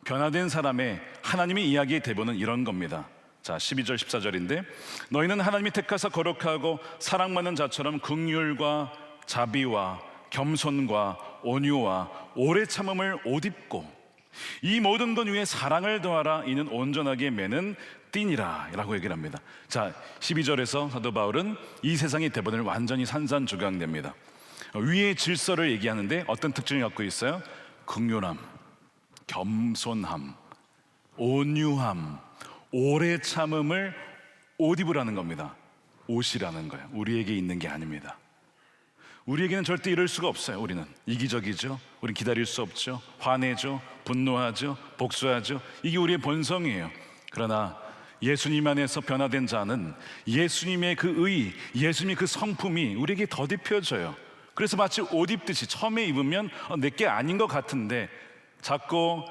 변화된 사람의 하나님의 이야기의 대본은 이런 겁니다. 자, 12절 14절인데 너희는 하나님이 택하사 거룩하고 사랑받는 자처럼 긍휼과 자비와 겸손과 온유와 오래 참음을 옷 입고 이 모든 것 위에 사랑을 더하라. 이는 온전하게 매는 띠니라 라고 얘기를 합니다. 자, 12절에서 사도 바울은 이 세상의 대본을 완전히 산산조각냅니다. 위의 질서를 얘기하는데 어떤 특징을 갖고 있어요? 긍휼함, 겸손함, 온유함, 오래 참음을 옷 입으라는 겁니다. 옷이라는 거예요. 우리에게 있는 게 아닙니다. 우리에게는 절대 이럴 수가 없어요. 우리는 이기적이죠. 우린 기다릴 수 없죠. 화내죠. 분노하죠. 복수하죠. 이게 우리의 본성이에요. 그러나 예수님 안에서 변화된 자는 예수님의 그 의, 예수님의 그 성품이 우리에게 더딥혀져요. 그래서 마치 옷 입듯이 처음에 입으면 내게 아닌 것 같은데 자꾸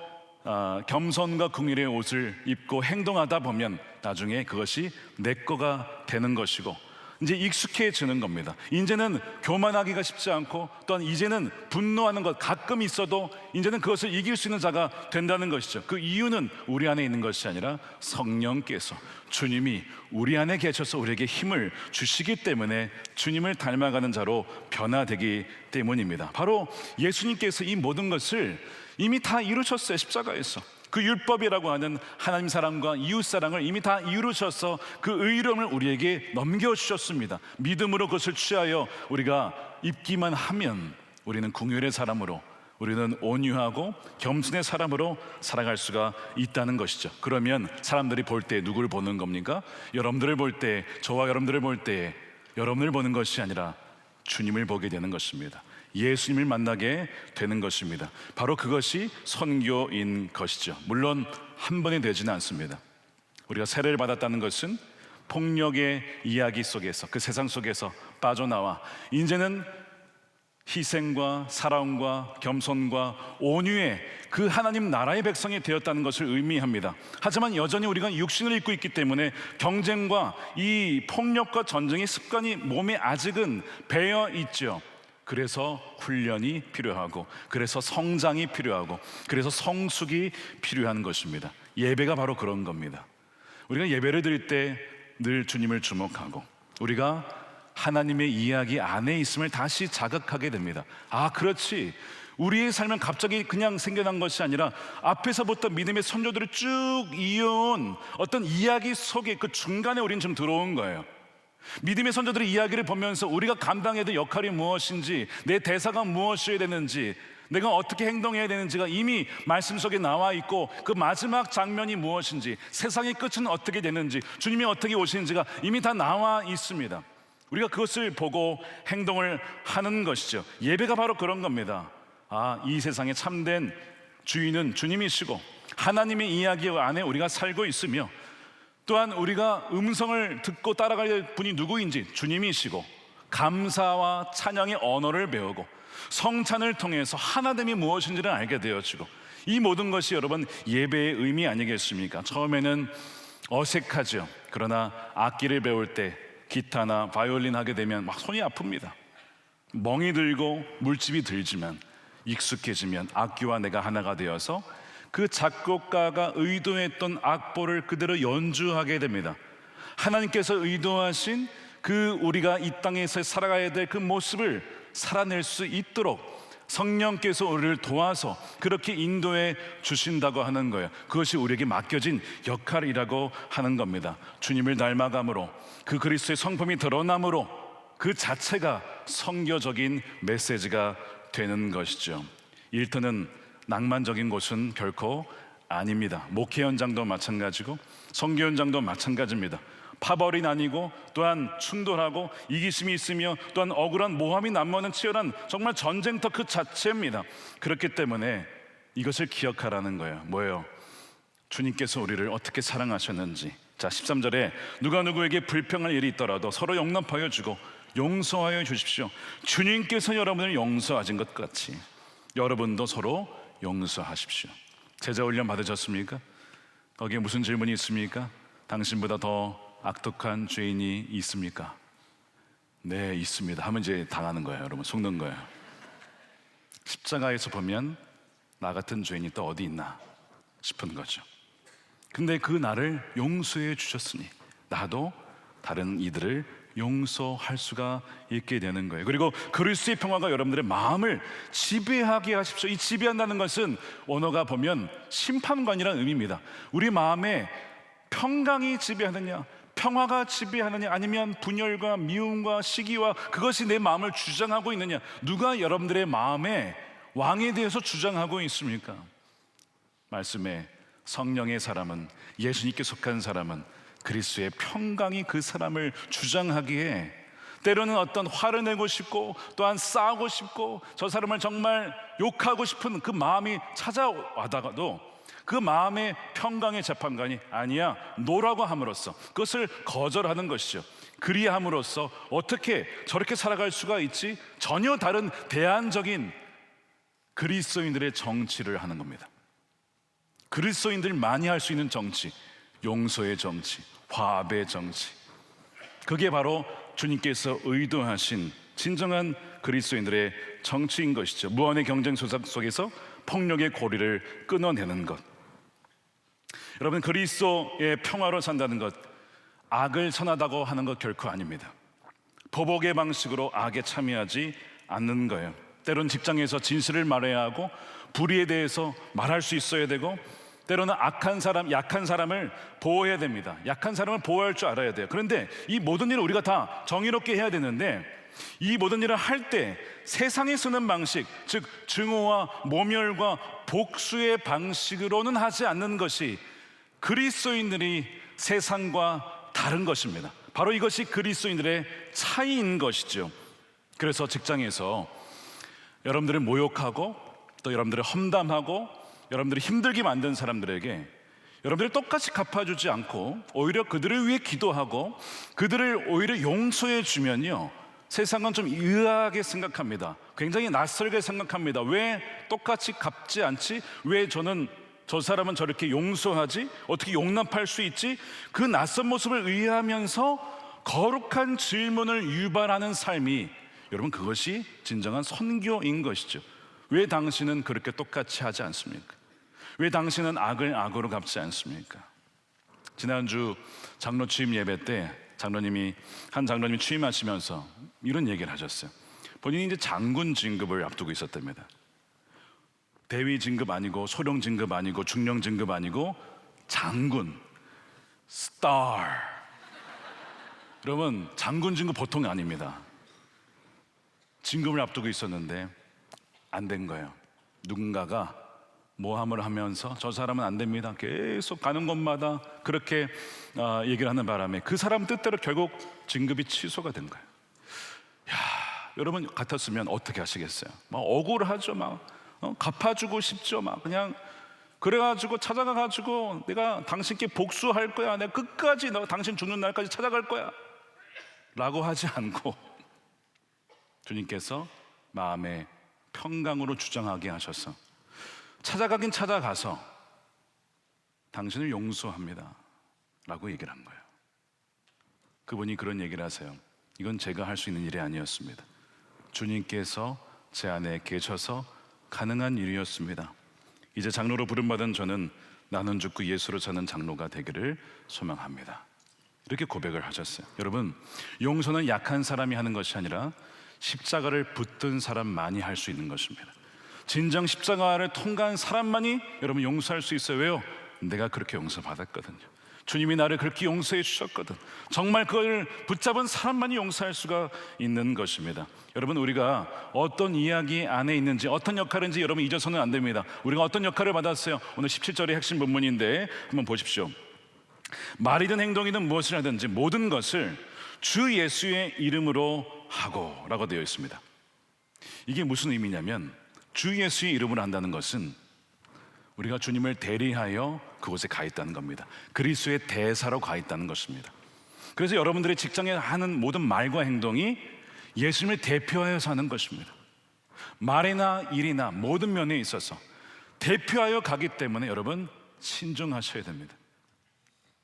겸손과 긍휼의 옷을 입고 행동하다 보면 나중에 그것이 내 거가 되는 것이고 이제 익숙해지는 겁니다. 이제는 교만하기가 쉽지 않고 또한 이제는 분노하는 것 가끔 있어도 이제는 그것을 이길 수 있는 자가 된다는 것이죠. 그 이유는 우리 안에 있는 것이 아니라 성령께서, 주님이 우리 안에 계셔서 우리에게 힘을 주시기 때문에 주님을 닮아가는 자로 변화되기 때문입니다. 바로 예수님께서 이 모든 것을 이미 다 이루셨어요. 십자가에서. 그 율법이라고 하는 하나님 사랑과 이웃 사랑을 이미 다 이루셔서 그 의로움을 우리에게 넘겨주셨습니다. 믿음으로 그것을 취하여 우리가 입기만 하면 우리는 긍휼의 사람으로, 우리는 온유하고 겸손의 사람으로 살아갈 수가 있다는 것이죠. 그러면 사람들이 볼 때 누구를 보는 겁니까? 여러분들을 볼 때, 저와 여러분들을 볼 때 여러분을 보는 것이 아니라 주님을 보게 되는 것입니다. 예수님을 만나게 되는 것입니다. 바로 그것이 선교인 것이죠. 물론 한 번에 되지는 않습니다. 우리가 세례를 받았다는 것은 폭력의 이야기 속에서, 그 세상 속에서 빠져나와 이제는 희생과 사랑과 겸손과 온유의 그 하나님 나라의 백성이 되었다는 것을 의미합니다. 하지만 여전히 우리가 육신을 입고 있기 때문에 경쟁과 이 폭력과 전쟁의 습관이 몸에 아직은 배어 있죠. 그래서 훈련이 필요하고, 그래서 성장이 필요하고, 그래서 성숙이 필요한 것입니다. 예배가 바로 그런 겁니다. 우리가 예배를 드릴 때 늘 주님을 주목하고 우리가 하나님의 이야기 안에 있음을 다시 자각하게 됩니다. 아, 그렇지. 우리의 삶은 갑자기 그냥 생겨난 것이 아니라 앞에서부터 믿음의 선조들을 쭉 이어온 어떤 이야기 속에 그 중간에 우리는 좀 들어온 거예요. 믿음의 선조들의 이야기를 보면서 우리가 감당해야 될 역할이 무엇인지, 내 대사가 무엇이어야 되는지, 내가 어떻게 행동해야 되는지가 이미 말씀 속에 나와 있고, 그 마지막 장면이 무엇인지, 세상의 끝은 어떻게 되는지, 주님이 어떻게 오시는지가 이미 다 나와 있습니다. 우리가 그것을 보고 행동을 하는 것이죠. 예배가 바로 그런 겁니다. 아, 이 세상의 참된 주인은 주님이시고 하나님의 이야기 안에 우리가 살고 있으며, 또한 우리가 음성을 듣고 따라갈 분이 누구인지 주님이시고, 감사와 찬양의 언어를 배우고 성찬을 통해서 하나됨이 무엇인지를 알게 되어지고, 이 모든 것이 여러분 예배의 의미 아니겠습니까? 처음에는 어색하죠. 그러나 악기를 배울 때 기타나 바이올린 하게 되면 막 손이 아픕니다. 멍이 들고 물집이 들지만 익숙해지면 악기와 내가 하나가 되어서 그 작곡가가 의도했던 악보를 그대로 연주하게 됩니다. 하나님께서 의도하신 그 우리가 이 땅에서 살아가야 될 그 모습을 살아낼 수 있도록 성령께서 우리를 도와서 그렇게 인도해 주신다고 하는 거예요. 그것이 우리에게 맡겨진 역할이라고 하는 겁니다. 주님을 닮아감으로, 그 그리스도의 성품이 드러남으로 그 자체가 선교적인 메시지가 되는 것이죠. 일터는 낭만적인 곳은 결코 아닙니다. 목회 현장도 마찬가지고 선교 현장도 마찬가지입니다. 파벌이 나뉘고 또한 충돌하고 이기심이 있으며 또한 억울한 모함이 난무하는 치열한 정말 전쟁터 그 자체입니다. 그렇기 때문에 이것을 기억하라는 거예요. 뭐예요? 주님께서 우리를 어떻게 사랑하셨는지. 자, 13절에 누가 누구에게 불평할 일이 있더라도 서로 용납하여 주고 용서하여 주십시오. 주님께서 여러분을 용서하신 것 같이 여러분도 서로 용서하십시오. 제자 훈련 받으셨습니까? 거기에 무슨 질문이 있습니까? 당신보다 더 악독한 죄인이 있습니까? 네, 있습니다 하면 이제 당하는 거예요. 여러분, 속는 거예요. 십자가에서 보면 나 같은 죄인이 또 어디 있나 싶은 거죠. 근데 그 나를 용서해 주셨으니 나도 다른 이들을 용서할 수가 있게 되는 거예요. 그리고 그리스도의 평화가 여러분들의 마음을 지배하게 하십시오. 이 지배한다는 것은 언어가 보면 심판관이라는 의미입니다. 우리 마음에 평강이 지배하느냐, 평화가 지배하느냐, 아니면 분열과 미움과 시기와 그것이 내 마음을 주장하고 있느냐. 누가 여러분들의 마음에 왕에 대해서 주장하고 있습니까? 말씀에 성령의 사람은, 예수님께 속한 사람은 그리스도의 평강이 그 사람을 주장하기에 때로는 어떤 화를 내고 싶고 또한 싸우고 싶고 저 사람을 정말 욕하고 싶은 그 마음이 찾아와다가도 그 마음의 평강의 재판관이 아니야 노라고 함으로써 그것을 거절하는 것이죠. 그리함으로써 어떻게 저렇게 살아갈 수가 있지? 전혀 다른 대안적인 그리스도인들의 정치를 하는 겁니다. 그리스도인들이 많이 할 수 있는 정치, 용서의 정치, 화합의 정치, 그게 바로 주님께서 의도하신 진정한 그리스도인들의 정치인 것이죠. 무한의 경쟁 속에서 폭력의 고리를 끊어내는 것. 여러분, 그리스도의 평화로 산다는 것, 악을 선하다고 하는 것 결코 아닙니다. 보복의 방식으로 악에 참여하지 않는 거예요. 때론 직장에서 진실을 말해야 하고 불의에 대해서 말할 수 있어야 되고 때로는 악한 사람, 약한 사람을 보호해야 됩니다. 약한 사람을 보호할 줄 알아야 돼요. 그런데 이 모든 일을 우리가 다 정의롭게 해야 되는데 이 모든 일을 할 때 세상이 쓰는 방식, 즉 증오와 모멸과 복수의 방식으로는 하지 않는 것이 그리스도인들이 세상과 다른 것입니다. 바로 이것이 그리스도인들의 차이인 것이죠. 그래서 직장에서 여러분들을 모욕하고 또 여러분들을 험담하고 여러분들이 힘들게 만든 사람들에게 여러분들이 똑같이 갚아주지 않고 오히려 그들을 위해 기도하고 그들을 오히려 용서해 주면요, 세상은 좀 의아하게 생각합니다. 굉장히 낯설게 생각합니다. 왜 똑같이 갚지 않지? 왜 저 사람은 저렇게 용서하지? 어떻게 용납할 수 있지? 그 낯선 모습을 의아하면서 거룩한 질문을 유발하는 삶이, 여러분, 그것이 진정한 선교인 것이죠. 왜 당신은 그렇게 똑같이 하지 않습니까? 왜 당신은 악을 악으로 갚지 않습니까? 지난주 장로 취임 예배 때 한 장로님이 취임하시면서 이런 얘기를 하셨어요. 본인이 이제 장군 진급을 앞두고 있었답니다. 대위 진급 아니고 소령 진급 아니고 중령 진급 아니고 장군, 스타. 여러분, 장군 진급 보통이 아닙니다. 진급을 앞두고 있었는데 안 된 거예요. 누군가가 모함을 하면서 저 사람은 안 됩니다, 계속 가는 곳마다 그렇게 얘기를 하는 바람에 그 사람 뜻대로 결국 진급이 취소가 된 거예요. 여러분 같았으면 어떻게 하시겠어요? 막 억울하죠. 막 갚아주고 싶죠. 막 그냥 그래가지고 찾아가가지고 내가 당신께 복수할 거야, 내가 끝까지 너 당신 죽는 날까지 찾아갈 거야 라고 하지 않고 주님께서 마음의 평강으로 주장하게 하셔서 찾아가긴 찾아가서 당신을 용서합니다 라고 얘기를 한 거예요. 그분이 그런 얘기를 하세요. 이건 제가 할 수 있는 일이 아니었습니다. 주님께서 제 안에 계셔서 가능한 일이었습니다. 이제 장로로 부름받은 저는 나는 죽고 예수로 사는 장로가 되기를 소망합니다. 이렇게 고백을 하셨어요. 여러분, 용서는 약한 사람이 하는 것이 아니라 십자가를 붙든 사람만이 할 수 있는 것입니다. 진정 십자가를 통과한 사람만이 여러분 용서할 수 있어요. 왜요? 내가 그렇게 용서받았거든요. 주님이 나를 그렇게 용서해 주셨거든. 정말 그걸 붙잡은 사람만이 용서할 수가 있는 것입니다. 여러분, 우리가 어떤 이야기 안에 있는지, 어떤 역할인지 여러분 잊어서는 안 됩니다. 우리가 어떤 역할을 받았어요? 오늘 17절의 핵심 본문인데 한번 보십시오. 말이든 행동이든 무엇을 하든지 모든 것을 주 예수의 이름으로 하고 라고 되어 있습니다. 이게 무슨 의미냐면 주 예수의 이름으로 한다는 것은 우리가 주님을 대리하여 그곳에 가 있다는 겁니다. 그리스도의 대사로 가 있다는 것입니다. 그래서 여러분들의 직장에 하는 모든 말과 행동이 예수님을 대표하여서 하는 것입니다. 말이나 일이나 모든 면에 있어서 대표하여 가기 때문에 여러분 신중하셔야 됩니다.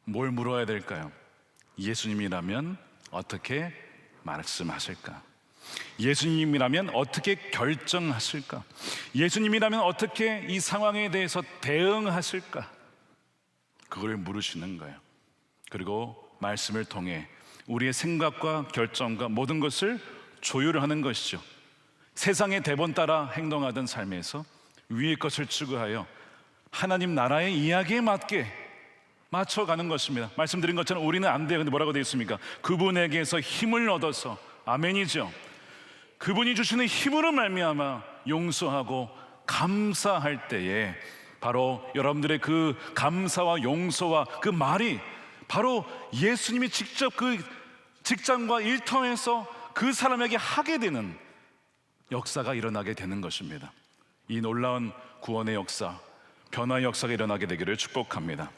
뭘 물어야 될까요? 예수님이라면 어떻게 말씀하실까? 예수님이라면 어떻게 결정하실까? 예수님이라면 어떻게 이 상황에 대해서 대응하실까? 그걸 물으시는 거예요. 그리고 말씀을 통해 우리의 생각과 결정과 모든 것을 조율하는 것이죠. 세상의 대본 따라 행동하던 삶에서 위의 것을 추구하여 하나님 나라의 이야기에 맞게 맞춰가는 것입니다. 말씀드린 것처럼 우리는 안 돼요. 근데 뭐라고 되어 있습니까? 그분에게서 힘을 얻어서, 아멘이죠. 그분이 주시는 힘으로 말미암아 용서하고 감사할 때에 바로 여러분들의 그 감사와 용서와 그 말이 바로 예수님이 직접 그 직장과 일터에서 그 사람에게 하게 되는 역사가 일어나게 되는 것입니다. 이 놀라운 구원의 역사, 변화의 역사가 일어나게 되기를 축복합니다.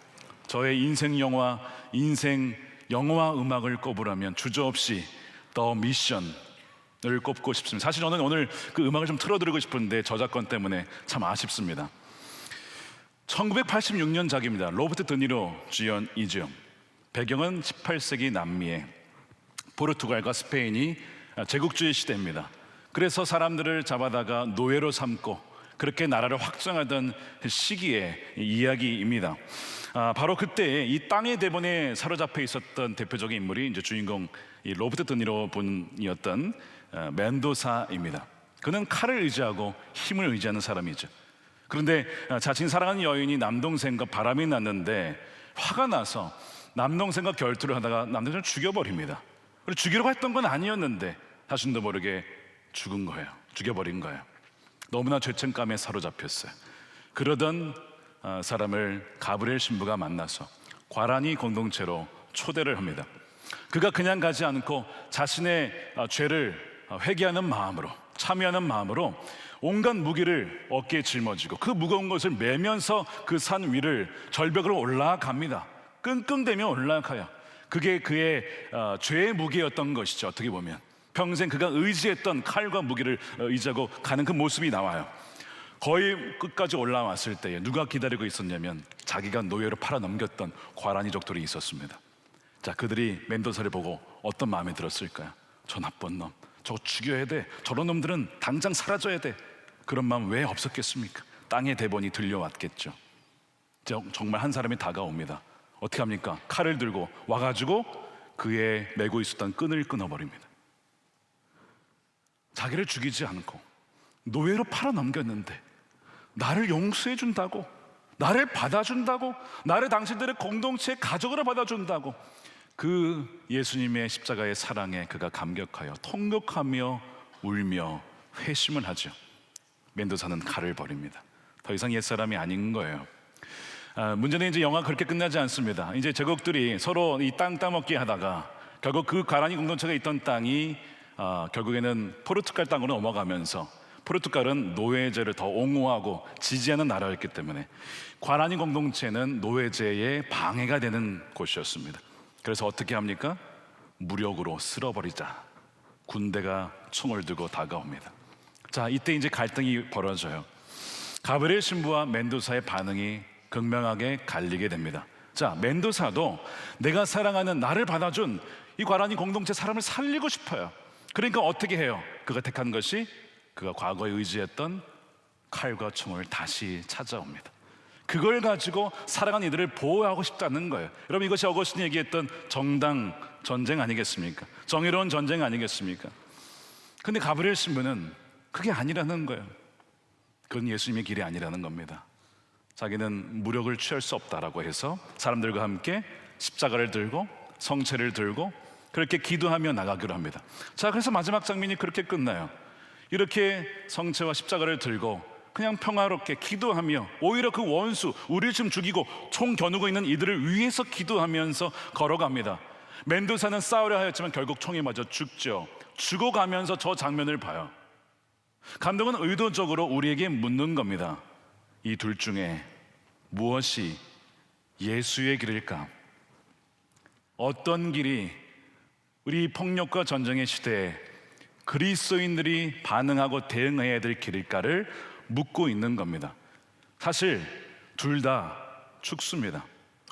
저의 인생 영화 음악을 꼽으라면 주저없이 The Mission을 꼽고 싶습니다. 사실 저는 오늘 그 음악을 좀 틀어드리고 싶은데 저작권 때문에 참 아쉽습니다. 1986년작입니다. 로버트 드니로 주연이죠. 배경은 18세기 남미의 포르투갈과 스페인이 제국주의 시대입니다. 그래서 사람들을 잡아다가 노예로 삼고 그렇게 나라를 확장하던 시기의 이야기입니다. 바로 그때 이 땅의 대본에 사로잡혀 있었던 대표적인 인물이 이제 주인공 이 로버트 드니로 분이었던 멘도사입니다. 그는 칼을 의지하고 힘을 의지하는 사람이죠. 그런데 자신 사랑하는 여인이 남동생과 바람이 났는데 화가 나서 남동생과 결투를 하다가 남동생을 죽여버립니다. 그리고 죽이려고 했던 건 아니었는데 자신도 모르게 죽은 거예요. 죽여버린 거예요. 너무나 죄책감에 사로잡혔어요. 그러던 사람을 가브리엘 신부가 만나서 과란이 공동체로 초대를 합니다. 그가 그냥 가지 않고 자신의 죄를 회개하는 마음으로, 참여하는 마음으로 온갖 무기를 어깨에 짊어지고 그 무거운 것을 메면서 그 산 위를 절벽으로 올라갑니다. 끙끙대며 올라가요. 그게 그의 죄의 무게였던 것이죠. 어떻게 보면 평생 그가 의지했던 칼과 무기를 의지하고 가는 그 모습이 나와요. 거의 끝까지 올라왔을 때에 누가 기다리고 있었냐면 자기가 노예로 팔아넘겼던 과란이족들이 있었습니다. 자, 그들이 멘도사를 보고 어떤 마음이 들었을까요? 저 나쁜 놈, 저거 죽여야 돼. 저런 놈들은 당장 사라져야 돼. 그런 마음 왜 없었겠습니까? 땅의 대본이 들려왔겠죠. 정말 한 사람이 다가옵니다. 어떻게 합니까? 칼을 들고 와가지고 그의 메고 있었던 끈을 끊어버립니다. 자기를 죽이지 않고 노예로 팔아넘겼는데 나를 용서해 준다고, 나를 받아준다고, 나를 당신들의 공동체의 가족으로 받아준다고, 그 예수님의 십자가의 사랑에 그가 감격하여 통곡하며 울며 회심을 하죠. 멘도사는 칼을 버립니다. 더 이상 옛사람이 아닌 거예요. 문제는 이제 영화가 그렇게 끝나지 않습니다. 이제 제국들이 서로 이 땅 따먹기 하다가 결국 그 가라니 공동체가 있던 땅이 결국에는 포르투갈 땅으로 넘어가면서, 포르투갈은 노예제를 더 옹호하고 지지하는 나라였기 때문에 과라니 공동체는 노예제의 방해가 되는 곳이었습니다. 그래서 어떻게 합니까? 무력으로 쓸어버리자. 군대가 총을 들고 다가옵니다. 자, 이때 이제 갈등이 벌어져요. 가브리엘 신부와 멘도사의 반응이 극명하게 갈리게 됩니다. 자, 멘도사도 내가 사랑하는, 나를 받아준 이 과라니 공동체 사람을 살리고 싶어요. 그러니까 어떻게 해요? 그가 택한 것이 그가 과거에 의지했던 칼과 총을 다시 찾아옵니다. 그걸 가지고 살아간 이들을 보호하고 싶다는 거예요. 여러분, 이것이 어거스틴이 얘기했던 정당 전쟁 아니겠습니까? 정의로운 전쟁 아니겠습니까? 근데 가브리엘 신부는 그게 아니라는 거예요. 그건 예수님의 길이 아니라는 겁니다. 자기는 무력을 취할 수 없다라고 해서 사람들과 함께 십자가를 들고 성체를 들고 그렇게 기도하며 나가기로 합니다. 자, 그래서 마지막 장면이 그렇게 끝나요. 이렇게 성체와 십자가를 들고 그냥 평화롭게 기도하며, 오히려 그 원수, 우리를 지금 죽이고 총 겨누고 있는 이들을 위해서 기도하면서 걸어갑니다. 멘도사는 싸우려 하였지만 결국 총에 맞아 죽죠. 죽어가면서 저 장면을 봐요. 감독은 의도적으로 우리에게 묻는 겁니다. 이 둘 중에 무엇이 예수의 길일까? 어떤 길이 우리 폭력과 전쟁의 시대에 그리스도인들이 반응하고 대응해야 될 길일까를 묻고 있는 겁니다. 사실 둘 다 죽습니다.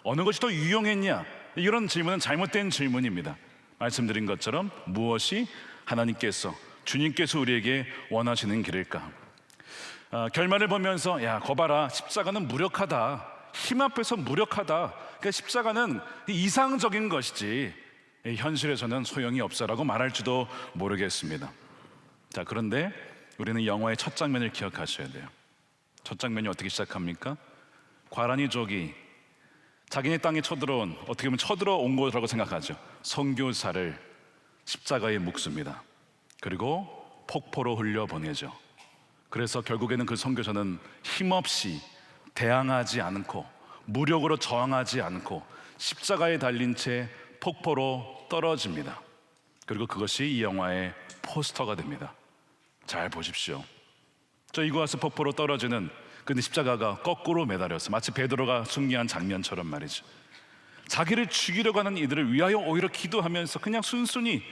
어느 것이 더 유용했냐? 이런 질문은 잘못된 질문입니다. 말씀드린 것처럼 무엇이 하나님께서, 주님께서 우리에게 원하시는 길일까? 결말을 보면서 야, 거 봐라, 십자가는 무력하다, 힘 앞에서 무력하다, 그러니까 십자가는 이상적인 것이지 현실에서는 소용이 없어라고 말할지도 모르겠습니다. 자, 그런데 우리는 영화의 첫 장면을 기억하셔야 돼요. 첫 장면이 어떻게 시작합니까? 과란이족이 자기네 땅에 쳐들어온, 어떻게 보면 쳐들어온 거라고 생각하죠. 선교사를 십자가에 묶습니다. 그리고 폭포로 흘려보내죠. 그래서 결국에는 그 선교사는 힘없이 대항하지 않고 무력으로 저항하지 않고 십자가에 달린 채 폭포로 떨어집니다. 그리고 그것이 이 영화의 포스터가 됩니다. 잘 보십시오. 저 이구아스 폭포로 떨어지는, 근데 십자가가 거꾸로 매달렸어. 마치 베드로가 승리한 장면처럼 말이죠. 자기를 죽이려고 하는 이들을 위하여 오히려 기도하면서 그냥 순순히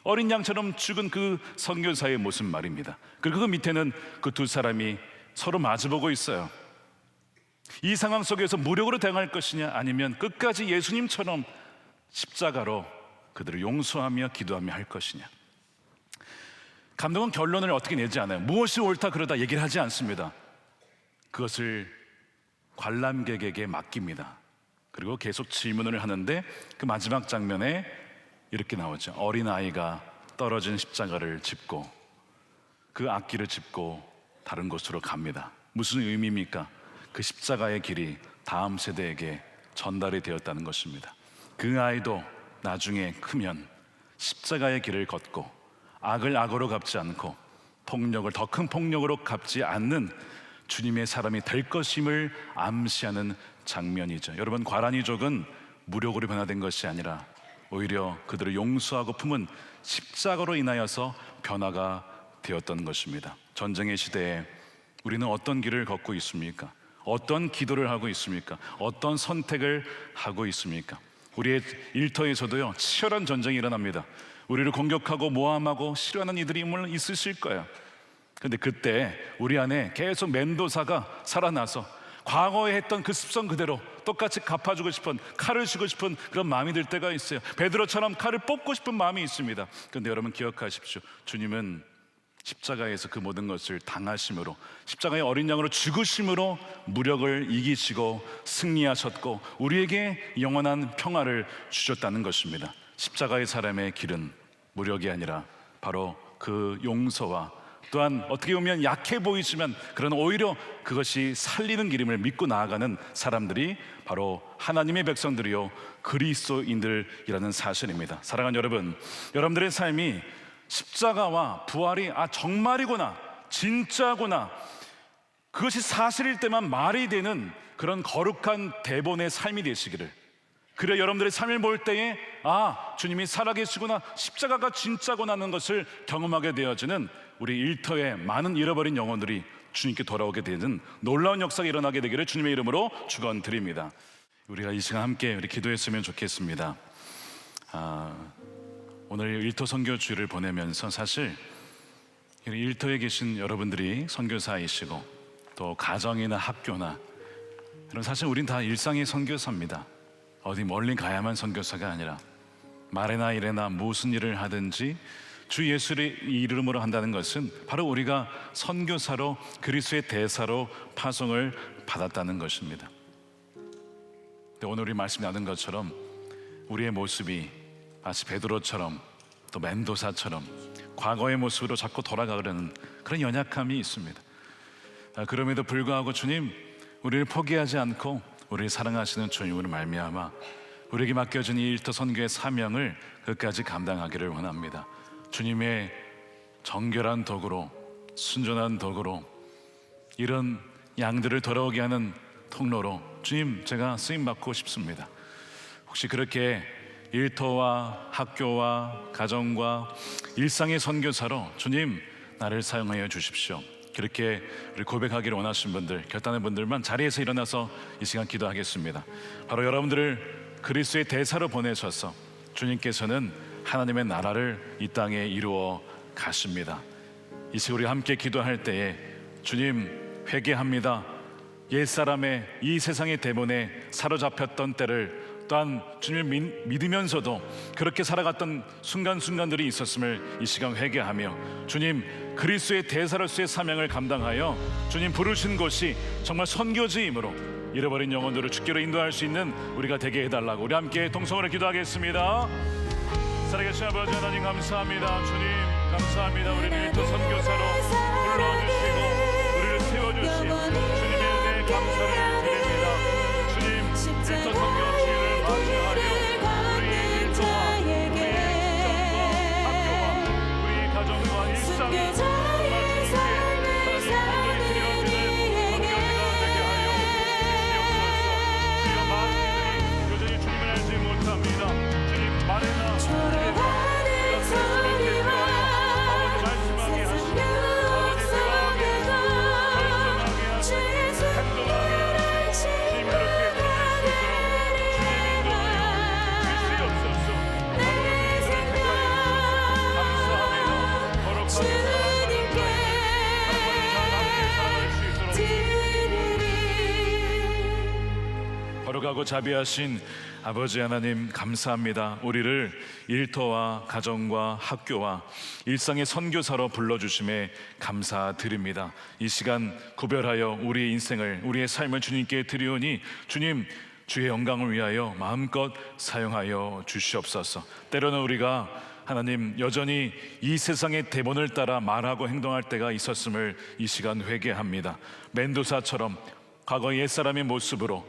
어린 양처럼 죽은 그 선교사의 모습 말입니다. 그리고 그 밑에는 그 두 사람이 서로 마주보고 있어요. 이 상황 속에서 무력으로 대응할 것이냐, 아니면 끝까지 예수님처럼 십자가로 그들을 용서하며 기도하며 할 것이냐. 감독은 결론을 어떻게 내지 않아요. 무엇이 옳다 그러다 얘기를 하지 않습니다. 그것을 관람객에게 맡깁니다. 그리고 계속 질문을 하는데 그 마지막 장면에 이렇게 나오죠. 어린아이가 떨어진 십자가를 짚고 그 악기를 짚고 다른 곳으로 갑니다. 무슨 의미입니까? 그 십자가의 길이 다음 세대에게 전달이 되었다는 것입니다. 그 아이도 나중에 크면 십자가의 길을 걷고 악을 악으로 갚지 않고 폭력을 더 큰 폭력으로 갚지 않는 주님의 사람이 될 것임을 암시하는 장면이죠. 여러분, 과란이족은 무력으로 변화된 것이 아니라 오히려 그들을 용서하고 품은 십자가로 인하여서 변화가 되었던 것입니다. 전쟁의 시대에 우리는 어떤 길을 걷고 있습니까? 어떤 기도를 하고 있습니까? 어떤 선택을 하고 있습니까? 우리의 일터에서도요, 치열한 전쟁이 일어납니다. 우리를 공격하고 모함하고 싫어하는 이들이 물론 있으실 거예요. 근데 그때 우리 안에 계속 멘도사가 살아나서 과거에 했던 그 습성 그대로 똑같이 갚아주고 싶은, 칼을 쥐고 싶은 그런 마음이 들 때가 있어요. 베드로처럼 칼을 뽑고 싶은 마음이 있습니다. 그런데 여러분 기억하십시오. 주님은 십자가에서 그 모든 것을 당하심으로, 십자가의 어린 양으로 죽으심으로 무력을 이기시고 승리하셨고 우리에게 영원한 평화를 주셨다는 것입니다. 십자가의 사람의 길은 무력이 아니라 바로 그 용서와, 또한 어떻게 보면 약해 보이지만 그러나 오히려 그것이 살리는 길임을 믿고 나아가는 사람들이 바로 하나님의 백성들이요 그리스도인들이라는 사실입니다. 사랑하는 여러분, 여러분들의 삶이 십자가와 부활이 정말이구나, 진짜구나, 그것이 사실일 때만 말이 되는 그런 거룩한 대본의 삶이 되시기를, 그래 여러분들의 삶을 볼 때에 주님이 살아계시구나, 십자가가 진짜구나 하는 것을 경험하게 되어지는 우리 일터의 많은 잃어버린 영혼들이 주님께 돌아오게 되는 놀라운 역사가 일어나게 되기를 주님의 이름으로 축원드립니다. 우리가 이 시간 함께 우리 기도했으면 좋겠습니다. 오늘 일터 선교주일을 보내면서 사실 일터에 계신 여러분들이 선교사이시고 또 가정이나 학교나 이런, 사실 우린 다 일상의 선교사입니다. 어디 멀리 가야만 선교사가 아니라 말이나 일이나 무슨 일을 하든지 주 예수의 이름으로 한다는 것은 바로 우리가 선교사로, 그리스도의 대사로 파송을 받았다는 것입니다. 근데 오늘 우리 말씀 나눈 것처럼 우리의 모습이 마치 베드로처럼 또 멘도사처럼 과거의 모습으로 자꾸 돌아가려는 그런 연약함이 있습니다. 그럼에도 불구하고 주님, 우리를 포기하지 않고 우리를 사랑하시는 주님으로 말미암아 우리에게 맡겨진 이 일터 선교의 사명을 끝까지 감당하기를 원합니다. 주님의 정결한 도구로, 순전한 도구로, 이런 양들을 돌아오게 하는 통로로 주님, 제가 쓰임받고 싶습니다. 혹시 그렇게 일터와 학교와 가정과 일상의 선교사로 주님, 나를 사용하여 주십시오. 그렇게 우리 고백하기를 원하시는 분들, 결단한 분들만 자리에서 일어나서 이 시간 기도하겠습니다. 바로 여러분들을 그리스도의 대사로 보내셔서 주님께서는 하나님의 나라를 이 땅에 이루어 가십니다. 이 시간 우리 함께 기도할 때에 주님, 회개합니다. 옛사람의 이 세상의 대본에 사로잡혔던 때를 또한 주님을 믿으면서도 그렇게 살아갔던 순간순간들이 있었음을 이 시간 회개하며 주님 그리스도의 대사로서의 사명을 감당하여 주님 부르신 곳이 정말 선교지이므로 잃어버린 영혼들을 주께로 인도할 수 있는 우리가 되게 해달라고 우리 함께 동성으로 기도하겠습니다. 살아계신 아버지 하나님 감사합니다. 주님 감사합니다. 우리를 또 선교사로 불러주시고 우리를 세워주신 주님의 은혜에 감사를 드립니다. 주님 일터 선교지를 맞이하여 우리의 일터와 우리의 직장과 학교와 우리의 가정과 일상이 정말 주님께 하나님 온전히 드려지는 선교지가 되게 하여 주시옵소서. 주여 많은 이들이 여전히 주님을 알지 못합니다. 주님 말해나 거룩하고 자비하신 아버지 하나님 감사합니다. 우리를 일터와 가정과 학교와 일상의 선교사로 불러주심에 감사드립니다. 이 시간 구별하여 우리의 인생을 우리의 삶을 주님께 드리오니 주님 주의 영광을 위하여 마음껏 사용하여 주시옵소서. 때로는 우리가 하나님 여전히 이 세상의 대본을 따라 말하고 행동할 때가 있었음을 이 시간 회개합니다. 멘도사처럼 과거 옛사람의 모습으로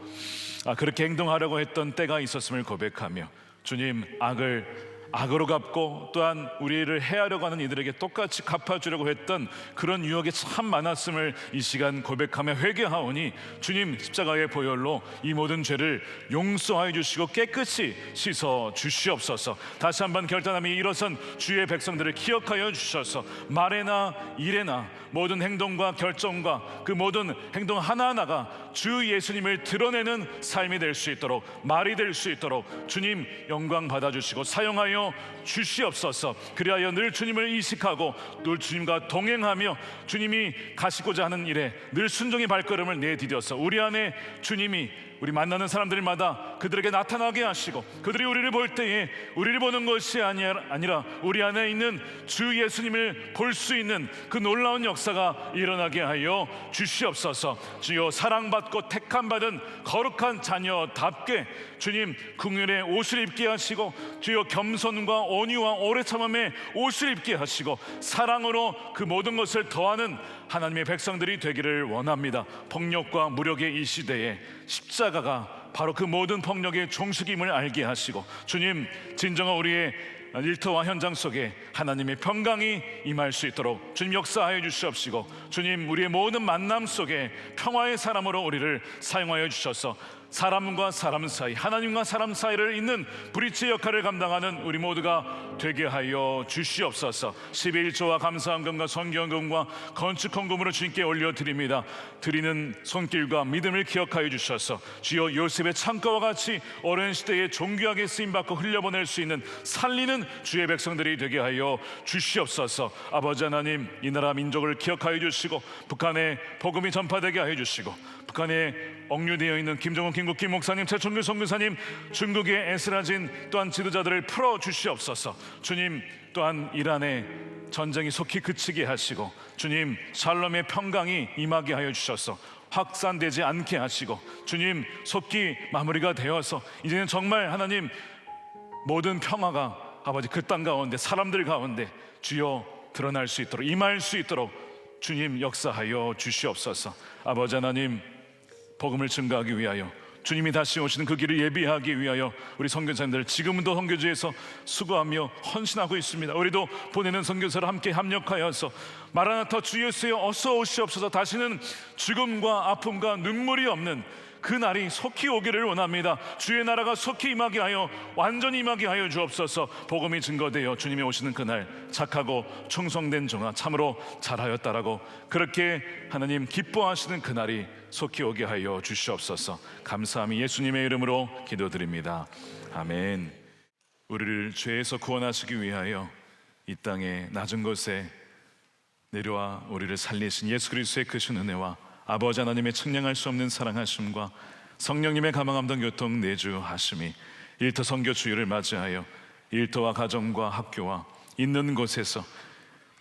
그렇게 행동하려고 했던 때가 있었음을 고백하며 주님 악을 악으로 갚고 또한 우리를 해하려고 하는 이들에게 똑같이 갚아주려고 했던 그런 유혹이 참 많았음을 이 시간 고백하며 회개하오니 주님 십자가의 보혈로 이 모든 죄를 용서하여 주시고 깨끗이 씻어 주시옵소서. 다시 한번 결단함이 일어선 주의 백성들을 기억하여 주셔서 말에나 일에나 모든 행동과 결정과 그 모든 행동 하나하나가 주 예수님을 드러내는 삶이 될 수 있도록 말이 될 수 있도록 주님 영광 받아주시고 사용하여 주시옵소서. 그리하여 늘 주님을 의식하고 늘 주님과 동행하며 주님이 가시고자 하는 일에 늘 순종의 발걸음을 내디뎌서 우리 안에 주님이 우리 만나는 사람들마다 그들에게 나타나게 하시고 그들이 우리를 볼 때에 우리를 보는 것이 아니라 우리 안에 있는 주 예수님을 볼 수 있는 그 놀라운 역사가 일어나게 하여 주시옵소서. 주여 사랑받고 택함받은 거룩한 자녀답게 주님 긍휼의 옷을 입게 하시고 주여 겸손과 온유와 오래 참음의 옷을 입게 하시고 사랑으로 그 모든 것을 더하는 하나님의 백성들이 되기를 원합니다. 폭력과 무력의 이 시대에 십자가가 바로 그 모든 폭력의 종식임을 알게 하시고 주님 진정한 우리의 일터와 현장 속에 하나님의 평강이 임할 수 있도록 주님 역사하여 주시옵시고 주님 우리의 모든 만남 속에 평화의 사람으로 우리를 사용하여 주셔서 사람과 사람 사이 하나님과 사람 사이를 잇는 브릿지 역할을 감당하는 우리 모두가 되게 하여 주시옵소서. 11조와 감사헌금과 성경금과 건축헌금으로 주님께 올려드립니다. 드리는 손길과 믿음을 기억하여 주셔서 주여 요셉의 창가와 같이 어려운 시대에 존귀하게 쓰임받고 흘려보낼 수 있는 살리는 주의 백성들이 되게 하여 주시옵소서. 아버지 하나님 이 나라 민족을 기억하여 주시고 북한에 복음이 전파되게 하여 주시고 북한에 억류되어 있는 김정은 김국 김 목사님 최충규 선교사님 중국의 에스라진 또한 지도자들을 풀어 주시옵소서. 주님 또한 이란의 전쟁이 속히 그치게 하시고 주님 샬롬의 평강이 임하게 하여 주셔서 확산되지 않게 하시고 주님 속히 마무리가 되어서 이제는 정말 하나님 모든 평화가 아버지 그 땅 가운데 사람들 가운데 주여 드러날 수 있도록 임할 수 있도록 주님 역사하여 주시옵소서. 아버지 하나님 복음을 증거하기 위하여 주님이 다시 오시는 그 길을 예비하기 위하여 우리 선교사님들 지금도 선교지에서 수고하며 헌신하고 있습니다. 우리도 보내는 선교사를 함께 합력하여서 마라나타 주 예수여 어서 오시옵소서. 다시는 죽음과 아픔과 눈물이 없는 그 날이 속히 오기를 원합니다. 주의 나라가 속히 임하게 하여 완전히 임하게 하여 주옵소서. 복음이 증거되어 주님이 오시는 그날 착하고 충성된 종아 참으로 잘하였다라고 그렇게 하나님 기뻐하시는 그날이 속히 오게 하여 주시옵소서. 감사함이 예수님의 이름으로 기도드립니다. 아멘. 우리를 죄에서 구원하시기 위하여 이 땅의 낮은 곳에 내려와 우리를 살리신 예수 그리스도의 크신 은혜와 아버지 하나님의 측량할 수 없는 사랑하심과 성령님의 가망함동 교통 내주하심이 일터 선교 주일을 맞이하여 일터와 가정과 학교와 있는 곳에서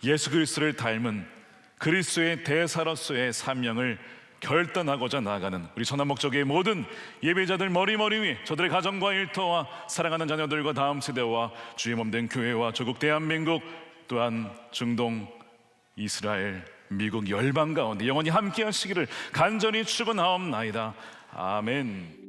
예수 그리스도를 닮은 그리스도의 대사로서의 사명을 결단하고자 나아가는 우리 선한목적의 모든 예배자들 머리 위에 저들의 가정과 일터와 사랑하는 자녀들과 다음 세대와 주의 몸된 교회와 조국 대한민국 또한 중동, 이스라엘, 미국 열방 가운데 영원히 함께 하시기를 간절히 축원하옵나이다. 아멘.